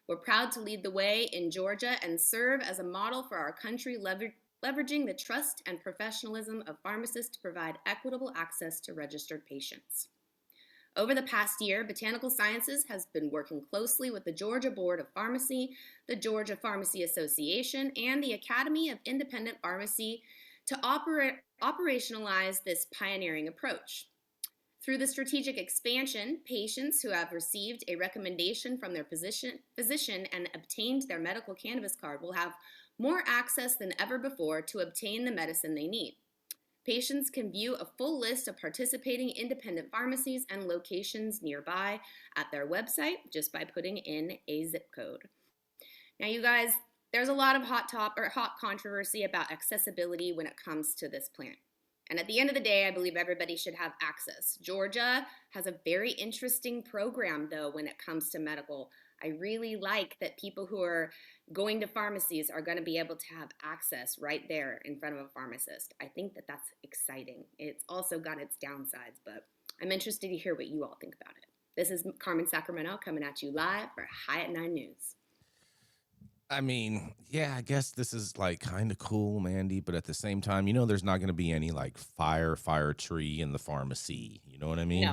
We're proud to lead the way in Georgia and serve as a model for our country, leveraging the trust and professionalism of pharmacists to provide equitable access to registered patients. Over the past year, Botanical Sciences has been working closely with the Georgia Board of Pharmacy, the Georgia Pharmacy Association, and the Academy of Independent Pharmacy to operationalize this pioneering approach. Through the strategic expansion, patients who have received a recommendation from their physician and obtained their medical cannabis card will have more access than ever before to obtain the medicine they need. Patients can view a full list of participating independent pharmacies and locations nearby at their website just by putting in a zip code. Now, you guys, there's a lot of hot controversy about accessibility when it comes to this plant. And at the end of the day, I believe everybody should have access. Georgia has a very interesting program, though, when it comes to medical. I really like that people who are going to pharmacies are going to be able to have access right there in front of a pharmacist. I think that that's exciting. It's also got its downsides, but I'm interested to hear what you all think about it. This is Carmen Sacramento coming at you live for High at 9 News. I mean, yeah, I guess this is like kind of cool, Mandy, but at the same time, you know, there's not going to be any like fire tree in the pharmacy. You know what I mean?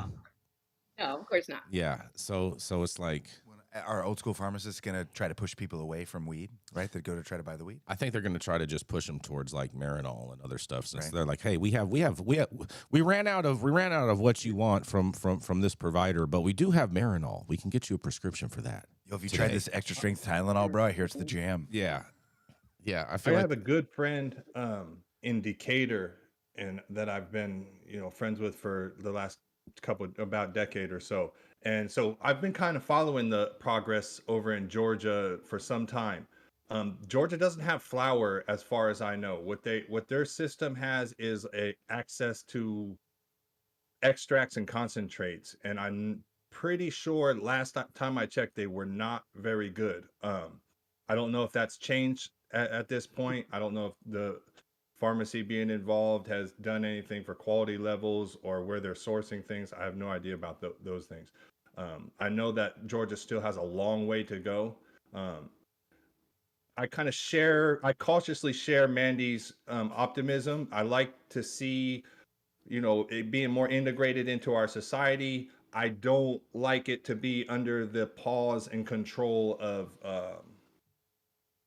No, of course not. Yeah. So it's like, Are old school pharmacists going to try to push people away from weed, right? That go to try to buy the weed? I think they're going to try to just push them towards like Marinol and other stuff. Since Right. they're like, hey, we ran out of what you want from this provider, but we do have Marinol. We can get you a prescription for that. Yo, if you today. tried this extra strength Tylenol, bro, I hear it's the jam. Yeah. I I feel like have a good friend in Decatur, and that I've been, friends with for the last about decade or so. And so I've been kind of following the progress over in Georgia for some time. Georgia doesn't have flour, as far as I know. What their system has is a access to extracts and concentrates, and I'm pretty sure last time I checked, they were not very good. I don't know if that's changed at this point. I don't know if the pharmacy being involved has done anything for quality levels or where they're sourcing things. I have no idea about those things. I know that Georgia still has a long way to go. I cautiously share Mandy's optimism. I like to see, it being more integrated into our society. I don't like it to be under the pause and control of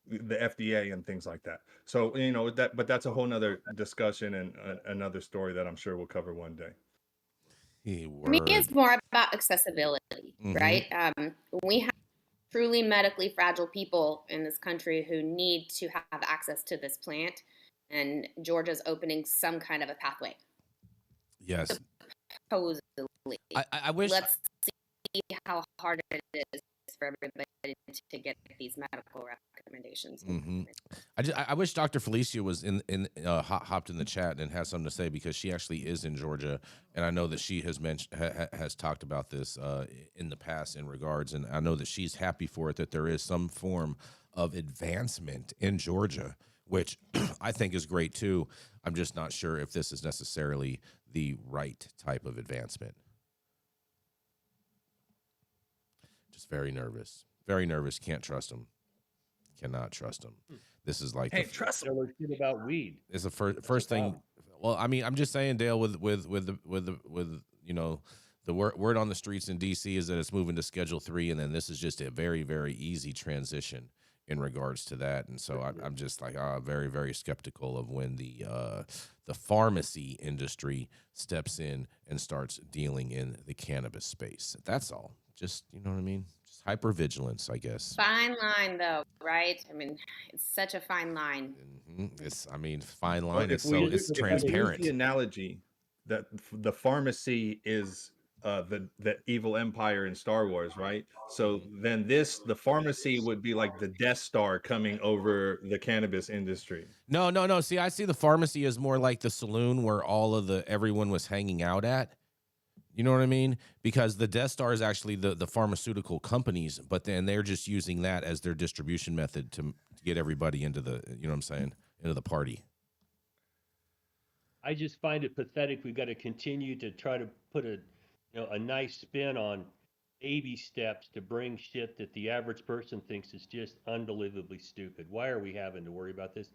the FDA and things like that. So, but that's a whole nother discussion and another story that I'm sure we'll cover one day. For me, it's more about accessibility, right? We have truly medically fragile people in this country who need to have access to this plant, and Georgia's opening some kind of a pathway. Yes. Supposedly. I wish. Let's see how hard it is for everybody to get these medical recommendations. I wish Dr. Felicia was hopped in the chat and has something to say, because she actually is in Georgia, and I know that she has has talked about this in the past in regards, and I know that she's happy for it, that there is some form of advancement in Georgia, which I think is great too. I'm just not sure if this is necessarily the right type of advancement. Just very nervous. Very nervous. Can't trust him. Cannot trust him. This is like trust him. Shit about weed. It's the first thing. Well, I mean, I'm just saying, Dale, with the word on the streets in DC is that it's moving to Schedule 3, and then this is just a very, very easy transition in regards to that. And so I'm just like very, very skeptical of when the pharmacy industry steps in and starts dealing in the cannabis space. That's all. Just, you know what I mean? Just hypervigilance, I guess. Fine line, though, right? I mean, it's such a fine line. It's, I mean, fine line. Well, It's transparent. The analogy that the pharmacy is the evil empire in Star Wars, right? So then the pharmacy would be like the Death Star coming over the cannabis industry. No. See, I see the pharmacy as more like the saloon where everyone was hanging out at. You know what I mean? Because the Death Star is actually the pharmaceutical companies, but then they're just using that as their distribution method to get everybody into the, you know what I'm saying, into the party. I just find it pathetic. We've got to continue to try to put a nice spin on baby steps to bring shit that the average person thinks is just unbelievably stupid. Why are we having to worry about this?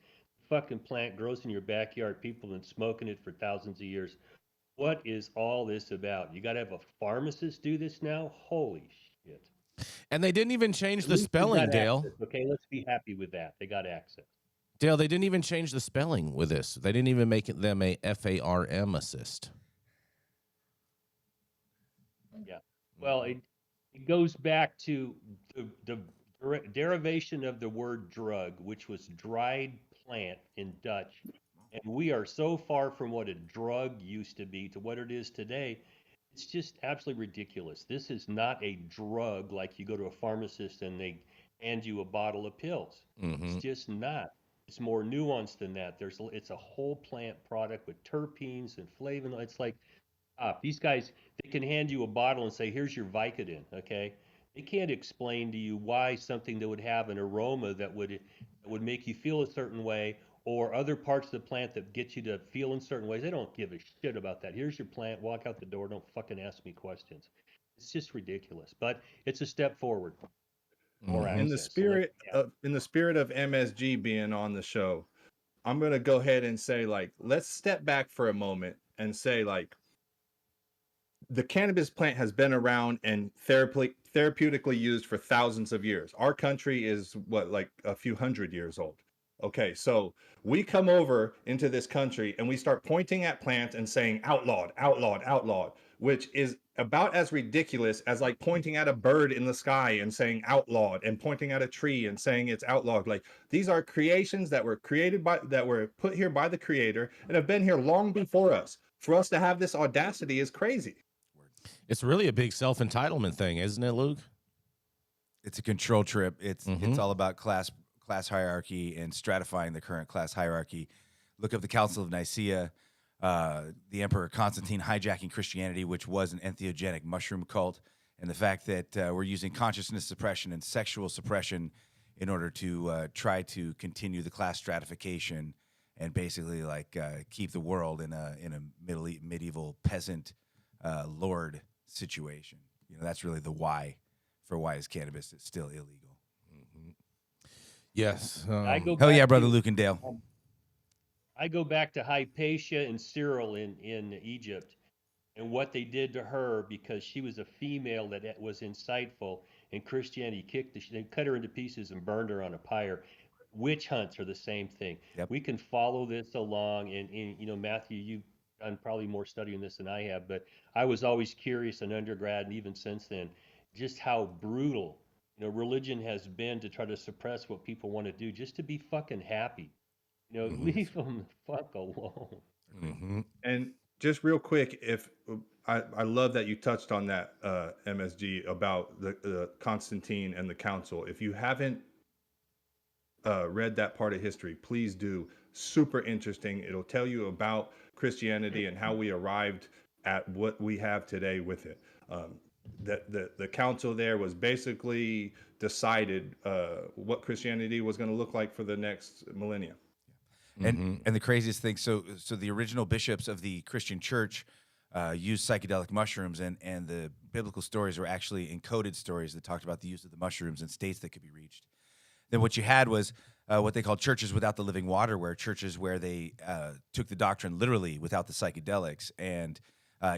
Fucking plant grows in your backyard. People have been smoking it for thousands of years. What is all this about? You got to have a pharmacist do this now? Holy shit. And they didn't even change the spelling, Dale. Access. Okay, let's be happy with that. They got access. Dale, they didn't even change the spelling with this. They didn't even make them a FARM assist. Yeah. Well, it goes back to the derivation of the word drug, which was dried plant in Dutch. And we are so far from what a drug used to be to what it is today. It's just absolutely ridiculous. This is not a drug like you go to a pharmacist and they hand you a bottle of pills. It's just not. It's more nuanced than that. It's a whole plant product with terpenes and flavonoids. It's like these guys, they can hand you a bottle and say, here's your Vicodin, okay? They can't explain to you why something that would have an aroma that would make you feel a certain way, or other parts of the plant that get you to feel in certain ways. They don't give a shit about that. Here's your plant, walk out the door, don't fucking ask me questions. It's just ridiculous, but it's a step forward. In the spirit of MSG being on the show, I'm going to go ahead and say, like, let's step back for a moment and say, like, the cannabis plant has been around and therapeutically used for thousands of years. Our country is like a few hundred years old. Okay, so we come over into this country and we start pointing at plants and saying outlawed, outlawed, outlawed, which is about as ridiculous as like pointing at a bird in the sky and saying outlawed, and pointing at a tree and saying it's outlawed. Like, these are creations that were put here by the creator and have been here long before us. For us to have this audacity is crazy. It's really a big self-entitlement thing, isn't it, Luke? It's a control trip. It's all about class hierarchy and stratifying the current class hierarchy. Look up the Council of Nicaea, the Emperor Constantine hijacking Christianity, which was an entheogenic mushroom cult, and the fact that we're using consciousness suppression and sexual suppression in order to try to continue the class stratification and basically keep the world in a medieval peasant lord situation. That's really the why is cannabis still illegal. Yes. I go Hell yeah, back brother to Luke and Dale. I go back to Hypatia and Cyril in Egypt, and what they did to her because she was a female that was insightful, and Christianity they cut her into pieces and burned her on a pyre. Witch hunts are the same thing. Yep. We can follow this along, and you know, Matthew, you've done probably more studying this than I have, but I was always curious in undergrad and even since then, just how brutal, you know, religion has been to try to suppress what people want to do just to be fucking happy. You know, leave them the fuck alone. Mm-hmm. And just real quick, if I love that you touched on that, MSG, about the Constantine and the council. If you haven't read that part of history, please do. Super interesting. It'll tell you about Christianity and how we arrived at what we have today with it. The council there was basically decided what Christianity was going to look like for the next millennia. And the craziest thing, so the original bishops of the Christian church used psychedelic mushrooms, and the biblical stories were actually encoded stories that talked about the use of the mushrooms in states that could be reached. Then what you had was what they called churches without the living water, where churches where they took the doctrine literally without the psychedelics. And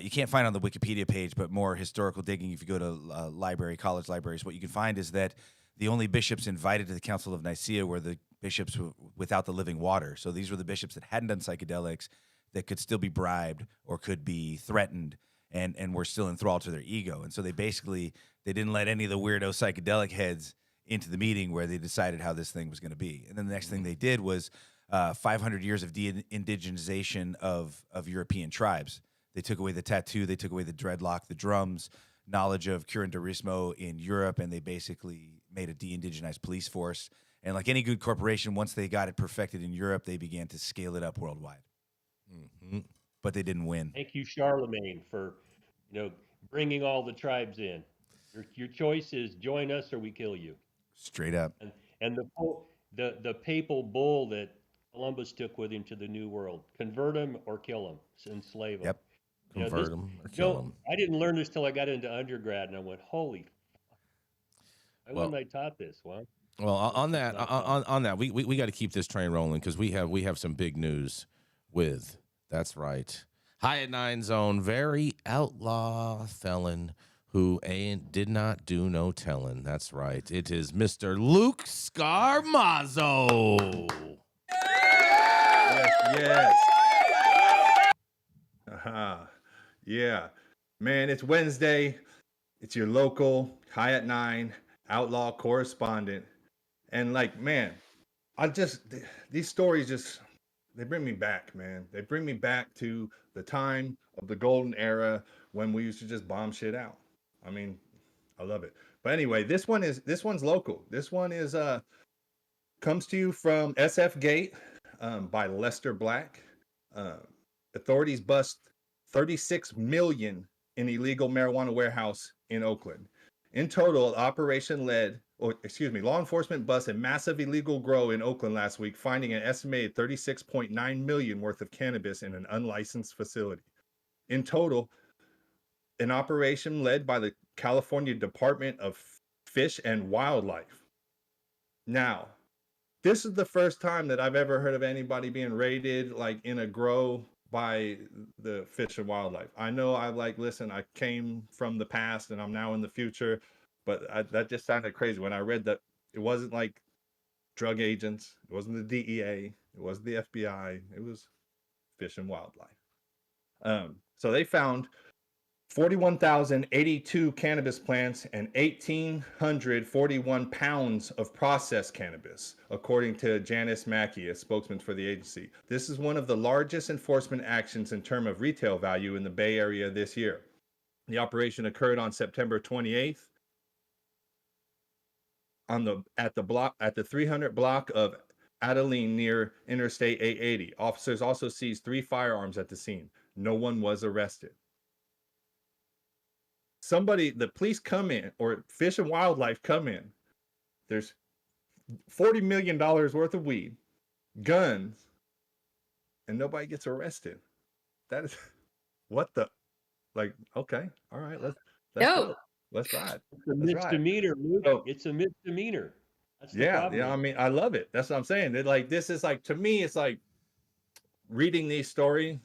you can't find on the Wikipedia page, but more historical digging, if you go to college libraries, what you can find is that the only bishops invited to the Council of Nicaea were the bishops without the living water. So these were the bishops that hadn't done psychedelics, that could still be bribed or could be threatened, and were still enthralled to their ego. And so they didn't let any of the weirdo psychedelic heads into the meeting where they decided how this thing was going to be. And then the next thing they did was 500 years of de-indigenization of European tribes. They took away the tattoo, they took away the dreadlock, the drums, knowledge of curanderismo in Europe, and they basically made a de-indigenized police force. And like any good corporation, once they got it perfected in Europe, they began to scale it up worldwide. But they didn't win. Thank you, Charlemagne, for, you know, bringing all the tribes in. Your choice is join us or we kill you. Straight up. And the papal bull that Columbus took with him to the New World: convert him or kill him, enslave him. Yep. Convert him or kill him. I didn't learn this till I got into undergrad, and I went, holy fuck. Why wasn't I taught this? Well, on that, we got to keep this train rolling, because we have some big news with, that's right, High at Nine's own very outlaw felon who did not do no telling. That's right. It is Mr. Luke Scarmazzo. Yes. Yeah. Man, it's Wednesday. It's your local High at 9 outlaw correspondent. And like, man, these stories they bring me back, man. They bring me back to the time of the golden era when we used to just bomb shit out. I mean, I love it. But anyway, this one's local. This one is comes to you from SF Gate by Lester Black. Authorities bust 36 million in illegal marijuana warehouse in Oakland. In total, law enforcement bust a massive illegal grow in Oakland last week, finding an estimated 36.9 million worth of cannabis in an unlicensed facility. In total, an operation led by the California Department of Fish and Wildlife. Now, this is the first time that I've ever heard of anybody being raided like in a grow by the Fish and Wildlife. I know I came from the past and I'm now in the future, but that just sounded crazy when I read that it wasn't like drug agents, it wasn't the DEA, it wasn't the FBI, it was Fish and Wildlife. So they found 41,082 cannabis plants and 1,841 pounds of processed cannabis, according to Janice Mackey, a spokesman for the agency. This is one of the largest enforcement actions in terms of retail value in the Bay Area this year. The operation occurred on September 28th at the 300 block of Adeline near Interstate 880. Officers also seized 3 firearms at the scene. No one was arrested. The police come in, or Fish and Wildlife come in. There's $40 million worth of weed, guns, and nobody gets arrested. That is okay. All right. Let's ride. It's a misdemeanor, Luke. It's a misdemeanor. That's the Yeah, problem. I mean, I love it. That's what I'm saying. This is like, to me, it's like reading these stories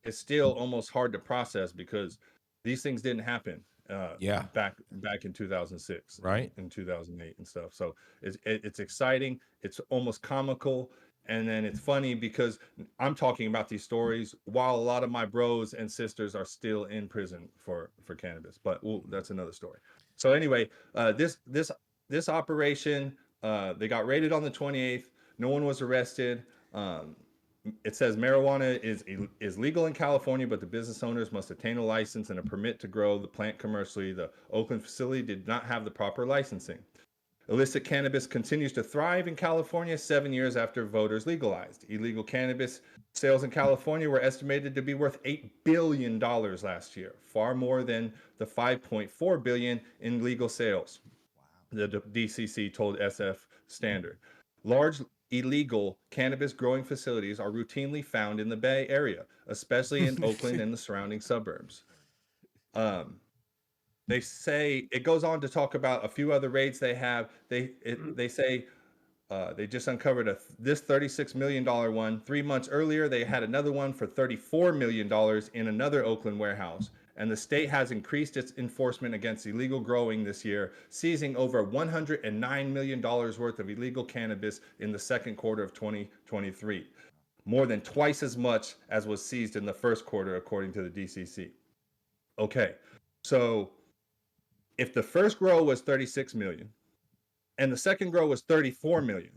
is still almost hard to process because these things didn't happen Yeah. back in 2006, Right. in 2008 and stuff. So it's exciting. It's almost comical. And then it's funny because I'm talking about these stories while a lot of my bros and sisters are still in prison for cannabis. But that's another story. So anyway, this operation, they got raided on the 28th. No one was arrested. It says marijuana is legal in California, but the business owners must obtain a license and a permit to grow the plant commercially. The Oakland facility did not have the proper licensing. Illicit cannabis continues to thrive in California 7 years after voters legalized. Illegal cannabis sales in California were estimated to be worth $8 billion last year, far more than the $5.4 billion in legal sales. The DCC told SF Standard. Large illegal cannabis growing facilities are routinely found in the Bay Area, especially in Oakland and the surrounding suburbs. They say, it goes on to talk about a few other raids they have. They say they just uncovered this $36 million one. 3 months earlier, they had another one for $34 million in another Oakland warehouse. And the state has increased its enforcement against illegal growing this year, seizing over $109 million worth of illegal cannabis in the second quarter of 2023, more than twice as much as was seized in the first quarter, according to the DCC. Okay, so if the first grow was 36 million and the second grow was 34 million,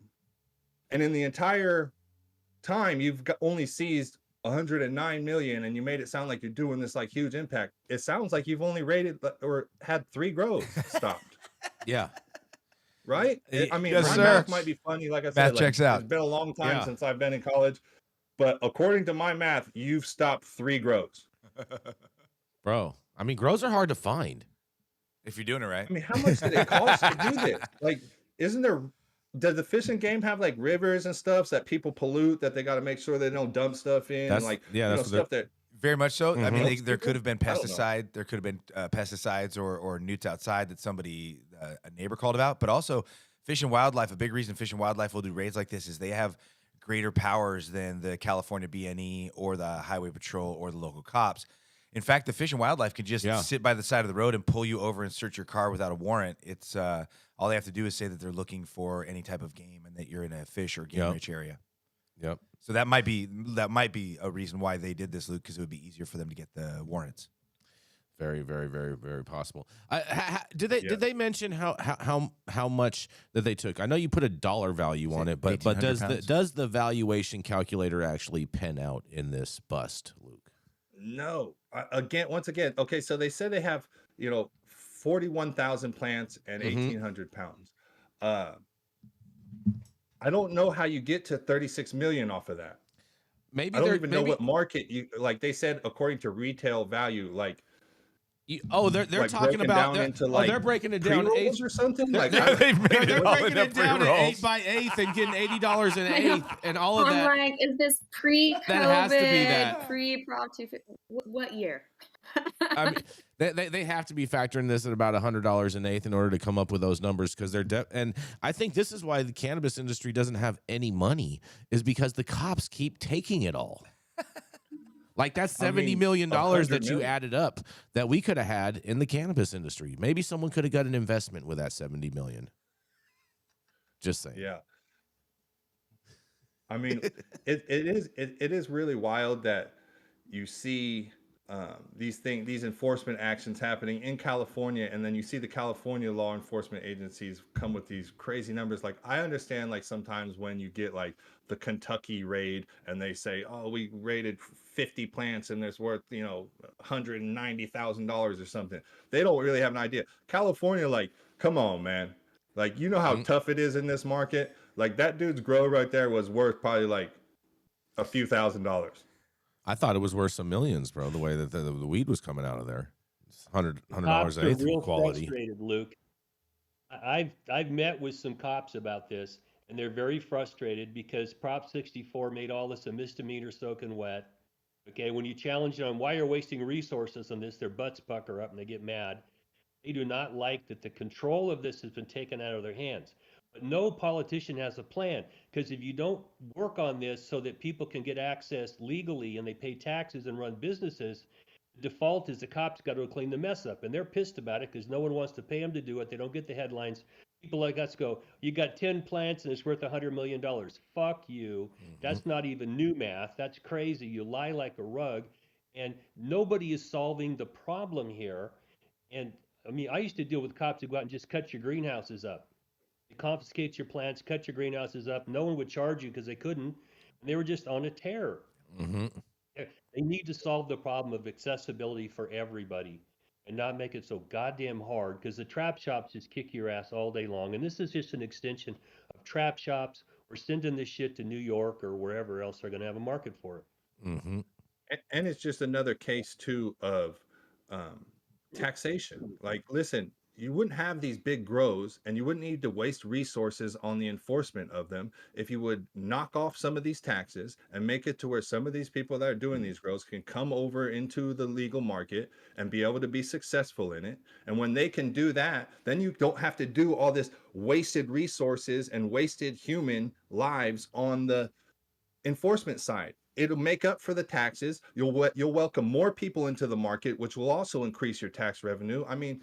and in the entire time you've only seized 109 million and you made it sound like you're doing this like huge impact, it sounds like you've only raided or had 3 grows stopped. Yeah. Right? I mean, Yes, my sir. math might be funny. Like I said, Math checks out. It's been a long time since I've been in college, but according to my math, you've stopped 3 grows. Bro, I mean, grows are hard to find. If you're doing it right. I mean, how much did it cost to do this? Like, does the Fish and Game have like rivers and stuff that people pollute that they got to make sure they don't dump stuff in? That's, and like, yeah, that's stuff that. Very much so. I mean, there could have been I don't know. pesticide. There could have been pesticides or newts outside that somebody, a neighbor, called about. But also, Fish and Wildlife. A big reason Fish and Wildlife will do raids like this is they have greater powers than the California BNE or the Highway Patrol or the local cops. In fact, the Fish and Wildlife can just sit by the side of the road and pull you over and search your car without a warrant. It's all they have to do is say that they're looking for any type of game and that you're in a fish or game-rich area. Yep. So that might be a reason why they did this, Luke, because it would be easier for them to get the warrants. Very, very, very, very possible. Did they mention how much that they took? I know you put a dollar value on it, but does the valuation calculator actually pen out in this bust, Luke? No. Once again, okay, so they said they have, 41,000 plants and 1,800 pounds. I don't know how you get to 36 million off of that. Maybe I don't even know what market you like. They said according to retail value, like. They're talking about they're breaking it down to 8 or something. They're breaking it down to 8 by 8 and getting $80 an eighth and all of that. I'm like, is this pre-COVID, That has to be that. pre-Prop 250? What year? I mean, they have to be factoring this at about $100 an eighth in order to come up with those numbers because they're and I think this is why the cannabis industry doesn't have any money is because the cops keep taking it all. Like that's $70 million that you added up that we could have had in the cannabis industry. Maybe someone could have got an investment with that $70 million. Just saying. Yeah. I mean, it is really wild that you see these enforcement actions happening in California, and then you see the California law enforcement agencies come with these crazy numbers. Like I understand, like sometimes when you get like the Kentucky raid and they say, "Oh, we raided 50 plants and it's worth $190,000 or something," they don't really have an idea. California, like, come on, man, like how tough it is in this market. Like that dude's grow right there was worth probably like a few $1,000s. I thought it was worth some millions, bro. The way that the weed was coming out of there, $100 Cops an eighth real quality. Frustrated, Luke. I've met with some cops about this, and they're very frustrated because Prop 64 made all this a misdemeanor soaking wet. Okay, when you challenge them, why you're wasting resources on this, their butts pucker up and they get mad. They do not like that the control of this has been taken out of their hands. But no politician has a plan, because if you don't work on this so that people can get access legally and they pay taxes and run businesses, the default is the cops got to clean the mess up. And they're pissed about it because no one wants to pay them to do it. They don't get the headlines. People like us go, you got 10 plants and it's worth $100 million. Fuck you. That's not even new math. That's crazy. You lie like a rug. And nobody is solving the problem here. And I mean, I used to deal with cops who go out and just cut your greenhouses up. They confiscate your plants, cut your greenhouses up. No one would charge you because they couldn't. And they were just on a tear. They need to solve the problem of accessibility for everybody and not make it so goddamn hard, because the trap shops just kick your ass all day long. And this is just an extension of trap shops. We're sending this shit to New York or wherever else they're going to have a market for it. And it's just another case too of taxation. Like, listen, you wouldn't have these big grows and you wouldn't need to waste resources on the enforcement of them if you would knock off some of these taxes and make it to where some of these people that are doing these grows can come over into the legal market and be able to be successful in it. And when they can do that, then you don't have to do all this wasted resources and wasted human lives on the enforcement side. It'll make up for the taxes. You'll welcome more people into the market, which will also increase your tax revenue. I mean,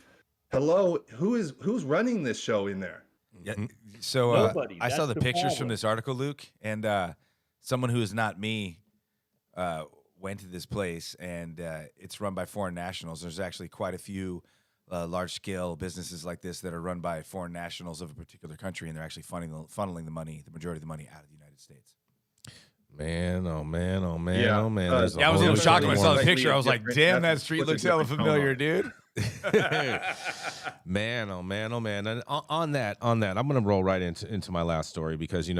hello, who's running this show in there? Yeah. So Nobody. I saw That's the the pictures from problem. this article, Luke, and someone who is not me went to this place, and it's run by foreign nationals. There's actually quite a few large-scale businesses like this that are run by foreign nationals of a particular country, and they're actually funneling the money, the majority of the money, out of the United States. Man, oh man, oh man, Yeah. oh man. There's Yeah, I was a little whole shocked when I saw the Slightly picture. I was like, different- damn, that that's street what's a looks hella different familiar, tone. dude. Man, oh man, oh man. And on that, I'm gonna roll right into my last story, because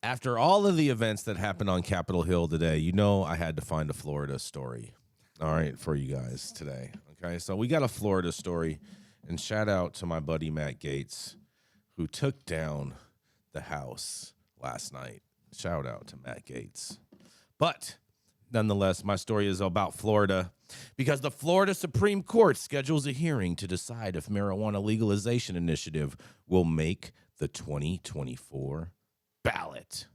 after all of the events that happened on Capitol Hill today, I had to find a Florida story. All right, for you guys today. Okay, so we got a Florida story, and shout out to my buddy Matt Gaetz, who took down the House last night. Shout out to Matt Gaetz. But nonetheless, my story is about Florida, because the Florida Supreme Court schedules a hearing to decide if marijuana legalization initiative will make the 2024 ballot.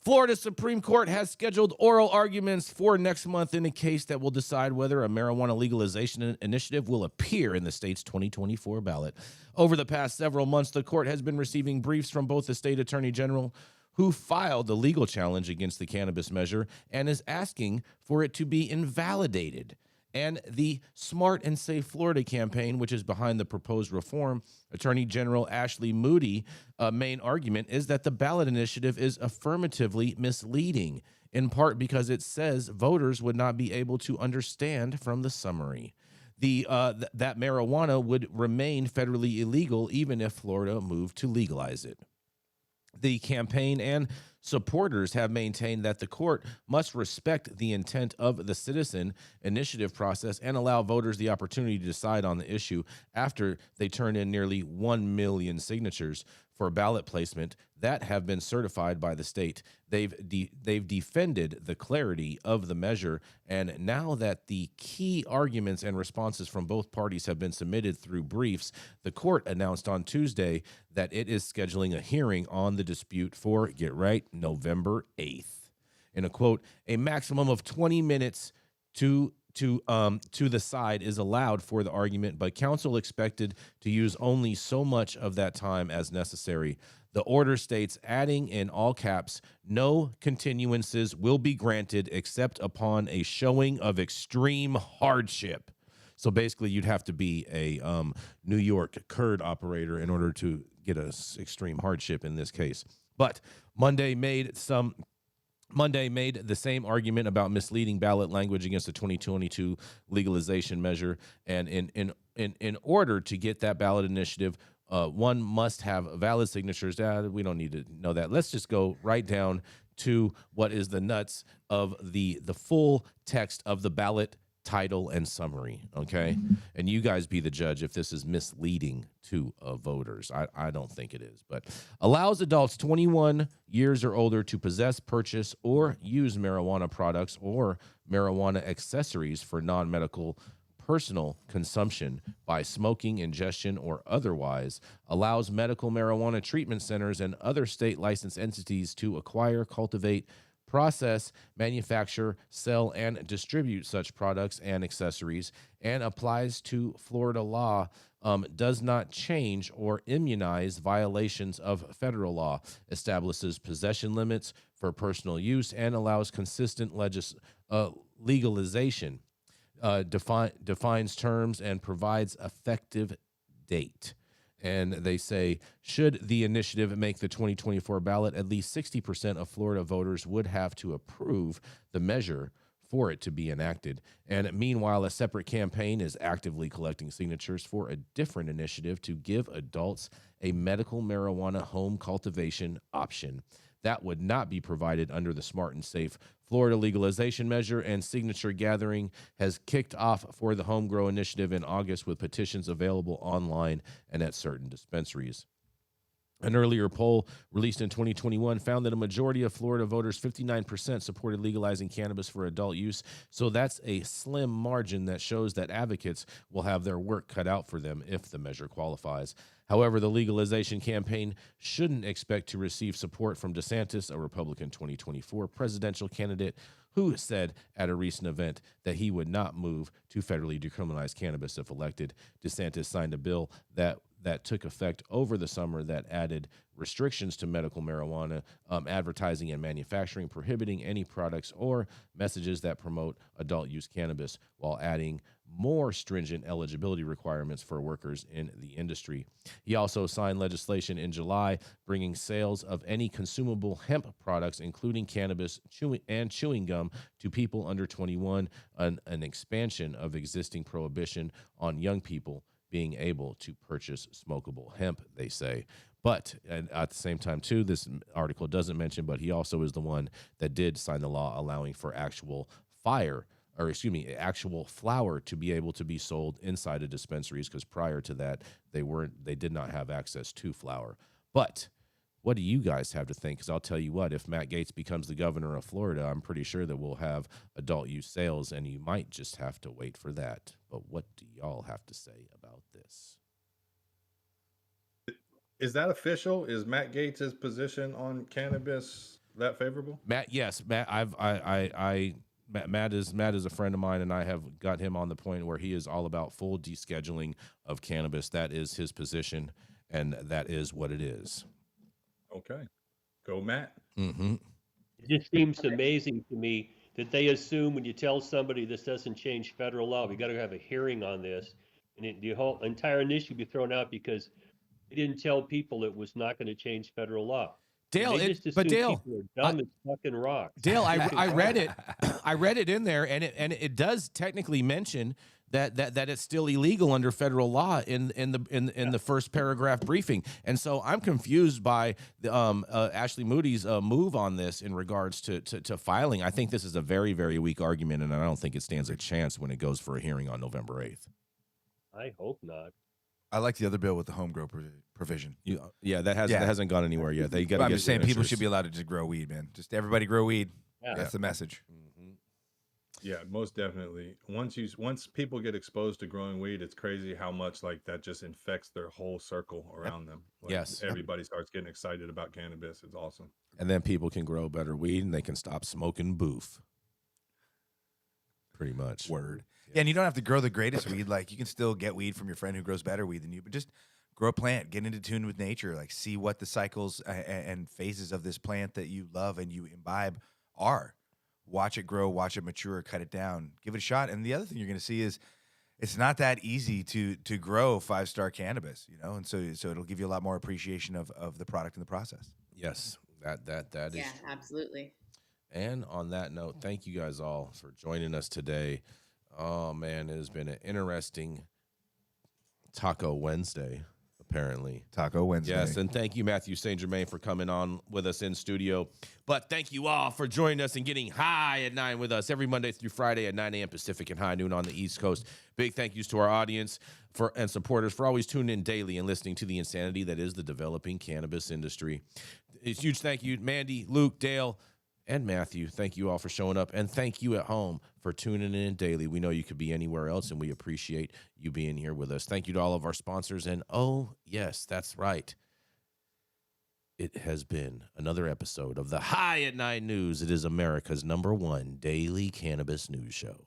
Florida Supreme Court has scheduled oral arguments for next month in a case that will decide whether a marijuana legalization initiative will appear in the state's 2024 ballot. Over the past several months, the court has been receiving briefs from both the state attorney general, who filed the legal challenge against the cannabis measure and is asking for it to be invalidated, and the Smart and Safe Florida campaign, which is behind the proposed reform. Attorney General Ashley Moody, main argument is that the ballot initiative is affirmatively misleading, in part because it says voters would not be able to understand from the summary that marijuana would remain federally illegal even if Florida moved to legalize it. The campaign and supporters have maintained that the court must respect the intent of the citizen initiative process and allow voters the opportunity to decide on the issue after they turn in nearly 1 million signatures for ballot placement that have been certified by the state. They've defended the clarity of the measure, and now that the key arguments and responses from both parties have been submitted through briefs, the court announced on Tuesday that it is scheduling a hearing on the dispute for, get right, November 8th. In a quote, a maximum of 20 minutes to the side is allowed for the argument, but counsel expected to use only so much of that time as necessary. The order states, adding in all caps, no continuances will be granted except upon a showing of extreme hardship. So basically, you'd have to be a New York curd operator in order to get a extreme hardship in this case. But Monday made the same argument about misleading ballot language against the 2022 legalization measure, and in order to get that ballot initiative, one must have valid signatures. We don't need to know that. Let's just go right down to what is the nuts of the full text of the ballot title and summary, okay? And you guys be the judge if this is misleading to voters. I don't think it is, but allows adults 21 years or older to possess, purchase, or use marijuana products or marijuana accessories for non-medical personal consumption by smoking, ingestion, or otherwise, allows medical marijuana treatment centers and other state licensed entities to acquire, cultivate, process, manufacture, sell, and distribute such products and accessories, and applies to Florida law, does not change or immunize violations of federal law, establishes possession limits for personal use, and allows consistent legalization, defines terms, and provides effective date. And they say, should the initiative make the 2024 ballot, at least 60% of Florida voters would have to approve the measure for it to be enacted. And meanwhile, a separate campaign is actively collecting signatures for a different initiative to give adults a medical marijuana home cultivation option. That would not be provided under the Smart and Safe Florida legalization measure, and signature gathering has kicked off for the Home Grow initiative in August, with petitions available online and at certain dispensaries. An earlier poll released in 2021 found that a majority of Florida voters, 59%, supported legalizing cannabis for adult use. So that's a slim margin that shows that advocates will have their work cut out for them if the measure qualifies. However, the legalization campaign shouldn't expect to receive support from DeSantis, a Republican 2024 presidential candidate, who said at a recent event that he would not move to federally decriminalize cannabis if elected. DeSantis signed a bill that took effect over the summer that added restrictions to medical marijuana advertising and manufacturing, prohibiting any products or messages that promote adult use cannabis, while adding more stringent eligibility requirements for workers in the industry. He also signed legislation in July bringing sales of any consumable hemp products, including cannabis and chewing gum, to people under 21, an expansion of existing prohibition on young people being able to purchase smokable hemp, they say. But at the same time, too, this article doesn't mention, but he also is the one that did sign the law allowing for actual flower to be able to be sold inside of dispensaries, because prior to that, they did not have access to flower. But what do you guys have to think? Because I'll tell you what, if Matt Gaetz becomes the governor of Florida, I'm pretty sure that we'll have adult use sales, and you might just have to wait for that. But what do y'all have to say about this? Is that official? Is Matt Gaetz's position on cannabis that favorable? Matt, yes, Matt. Matt is a friend of mine, and I have got him on the point where he is all about full descheduling of cannabis. That is his position, and that is what it is. Okay, go Matt. Mm-hmm. It just seems amazing to me that they assume when you tell somebody this doesn't change federal law, we got to have a hearing on this, and the whole entire initiative be thrown out because they didn't tell people it was not going to change federal law. Dale, Dale, people are dumb as fucking rocks. Dale, I read it. I read it in there, and it does technically mention that it's still illegal under federal law in the first paragraph briefing. And so I'm confused by the Ashley Moody's move on this in regards to filing. I think this is a very, very weak argument, and I don't think it stands a chance when it goes for a hearing on November 8th. I hope not. I like the other bill with the home grow provision. That hasn't gone anywhere yet. They got. I'm just saying people should be allowed to just grow weed, man. Just everybody grow weed. Yeah. That's the message. Mm-hmm. Yeah, most definitely. Once people get exposed to growing weed, it's crazy how much like that just infects their whole circle around them. Like, yes, everybody starts getting excited about cannabis. It's awesome. And then people can grow better weed, and they can stop smoking boof. Pretty much. Word. Yeah, and you don't have to grow the greatest weed. Like, you can still get weed from your friend who grows better weed than you, but just grow a plant, get into tune with nature, like see what the cycles and phases of this plant that you love and you imbibe are. Watch it grow, watch it mature, cut it down, give it a shot. And the other thing you're going to see is it's not that easy to grow 5-star cannabis, you know, and so it'll give you a lot more appreciation of the product in the process. Yes, that is. Yeah, absolutely. And on that note, thank you guys all for joining us today. Oh, man, it has been an interesting Taco Wednesday, apparently. Taco Wednesday. Yes, and thank you, Matthew St. Germain, for coming on with us in studio. But thank you all for joining us and getting high at 9 with us every Monday through Friday at 9 a.m. Pacific and high noon on the East Coast. Big thank yous to our audience and supporters for always tuning in daily and listening to the insanity that is the developing cannabis industry. It's huge thank you, Manndie, Luke, Dale, and Matthew. Thank you all for showing up. And thank you at home for tuning in daily. We know you could be anywhere else, and we appreciate you being here with us. Thank you to all of our sponsors. And oh, yes, that's right. It has been another episode of the High at Night News. It is America's #1 daily cannabis news show.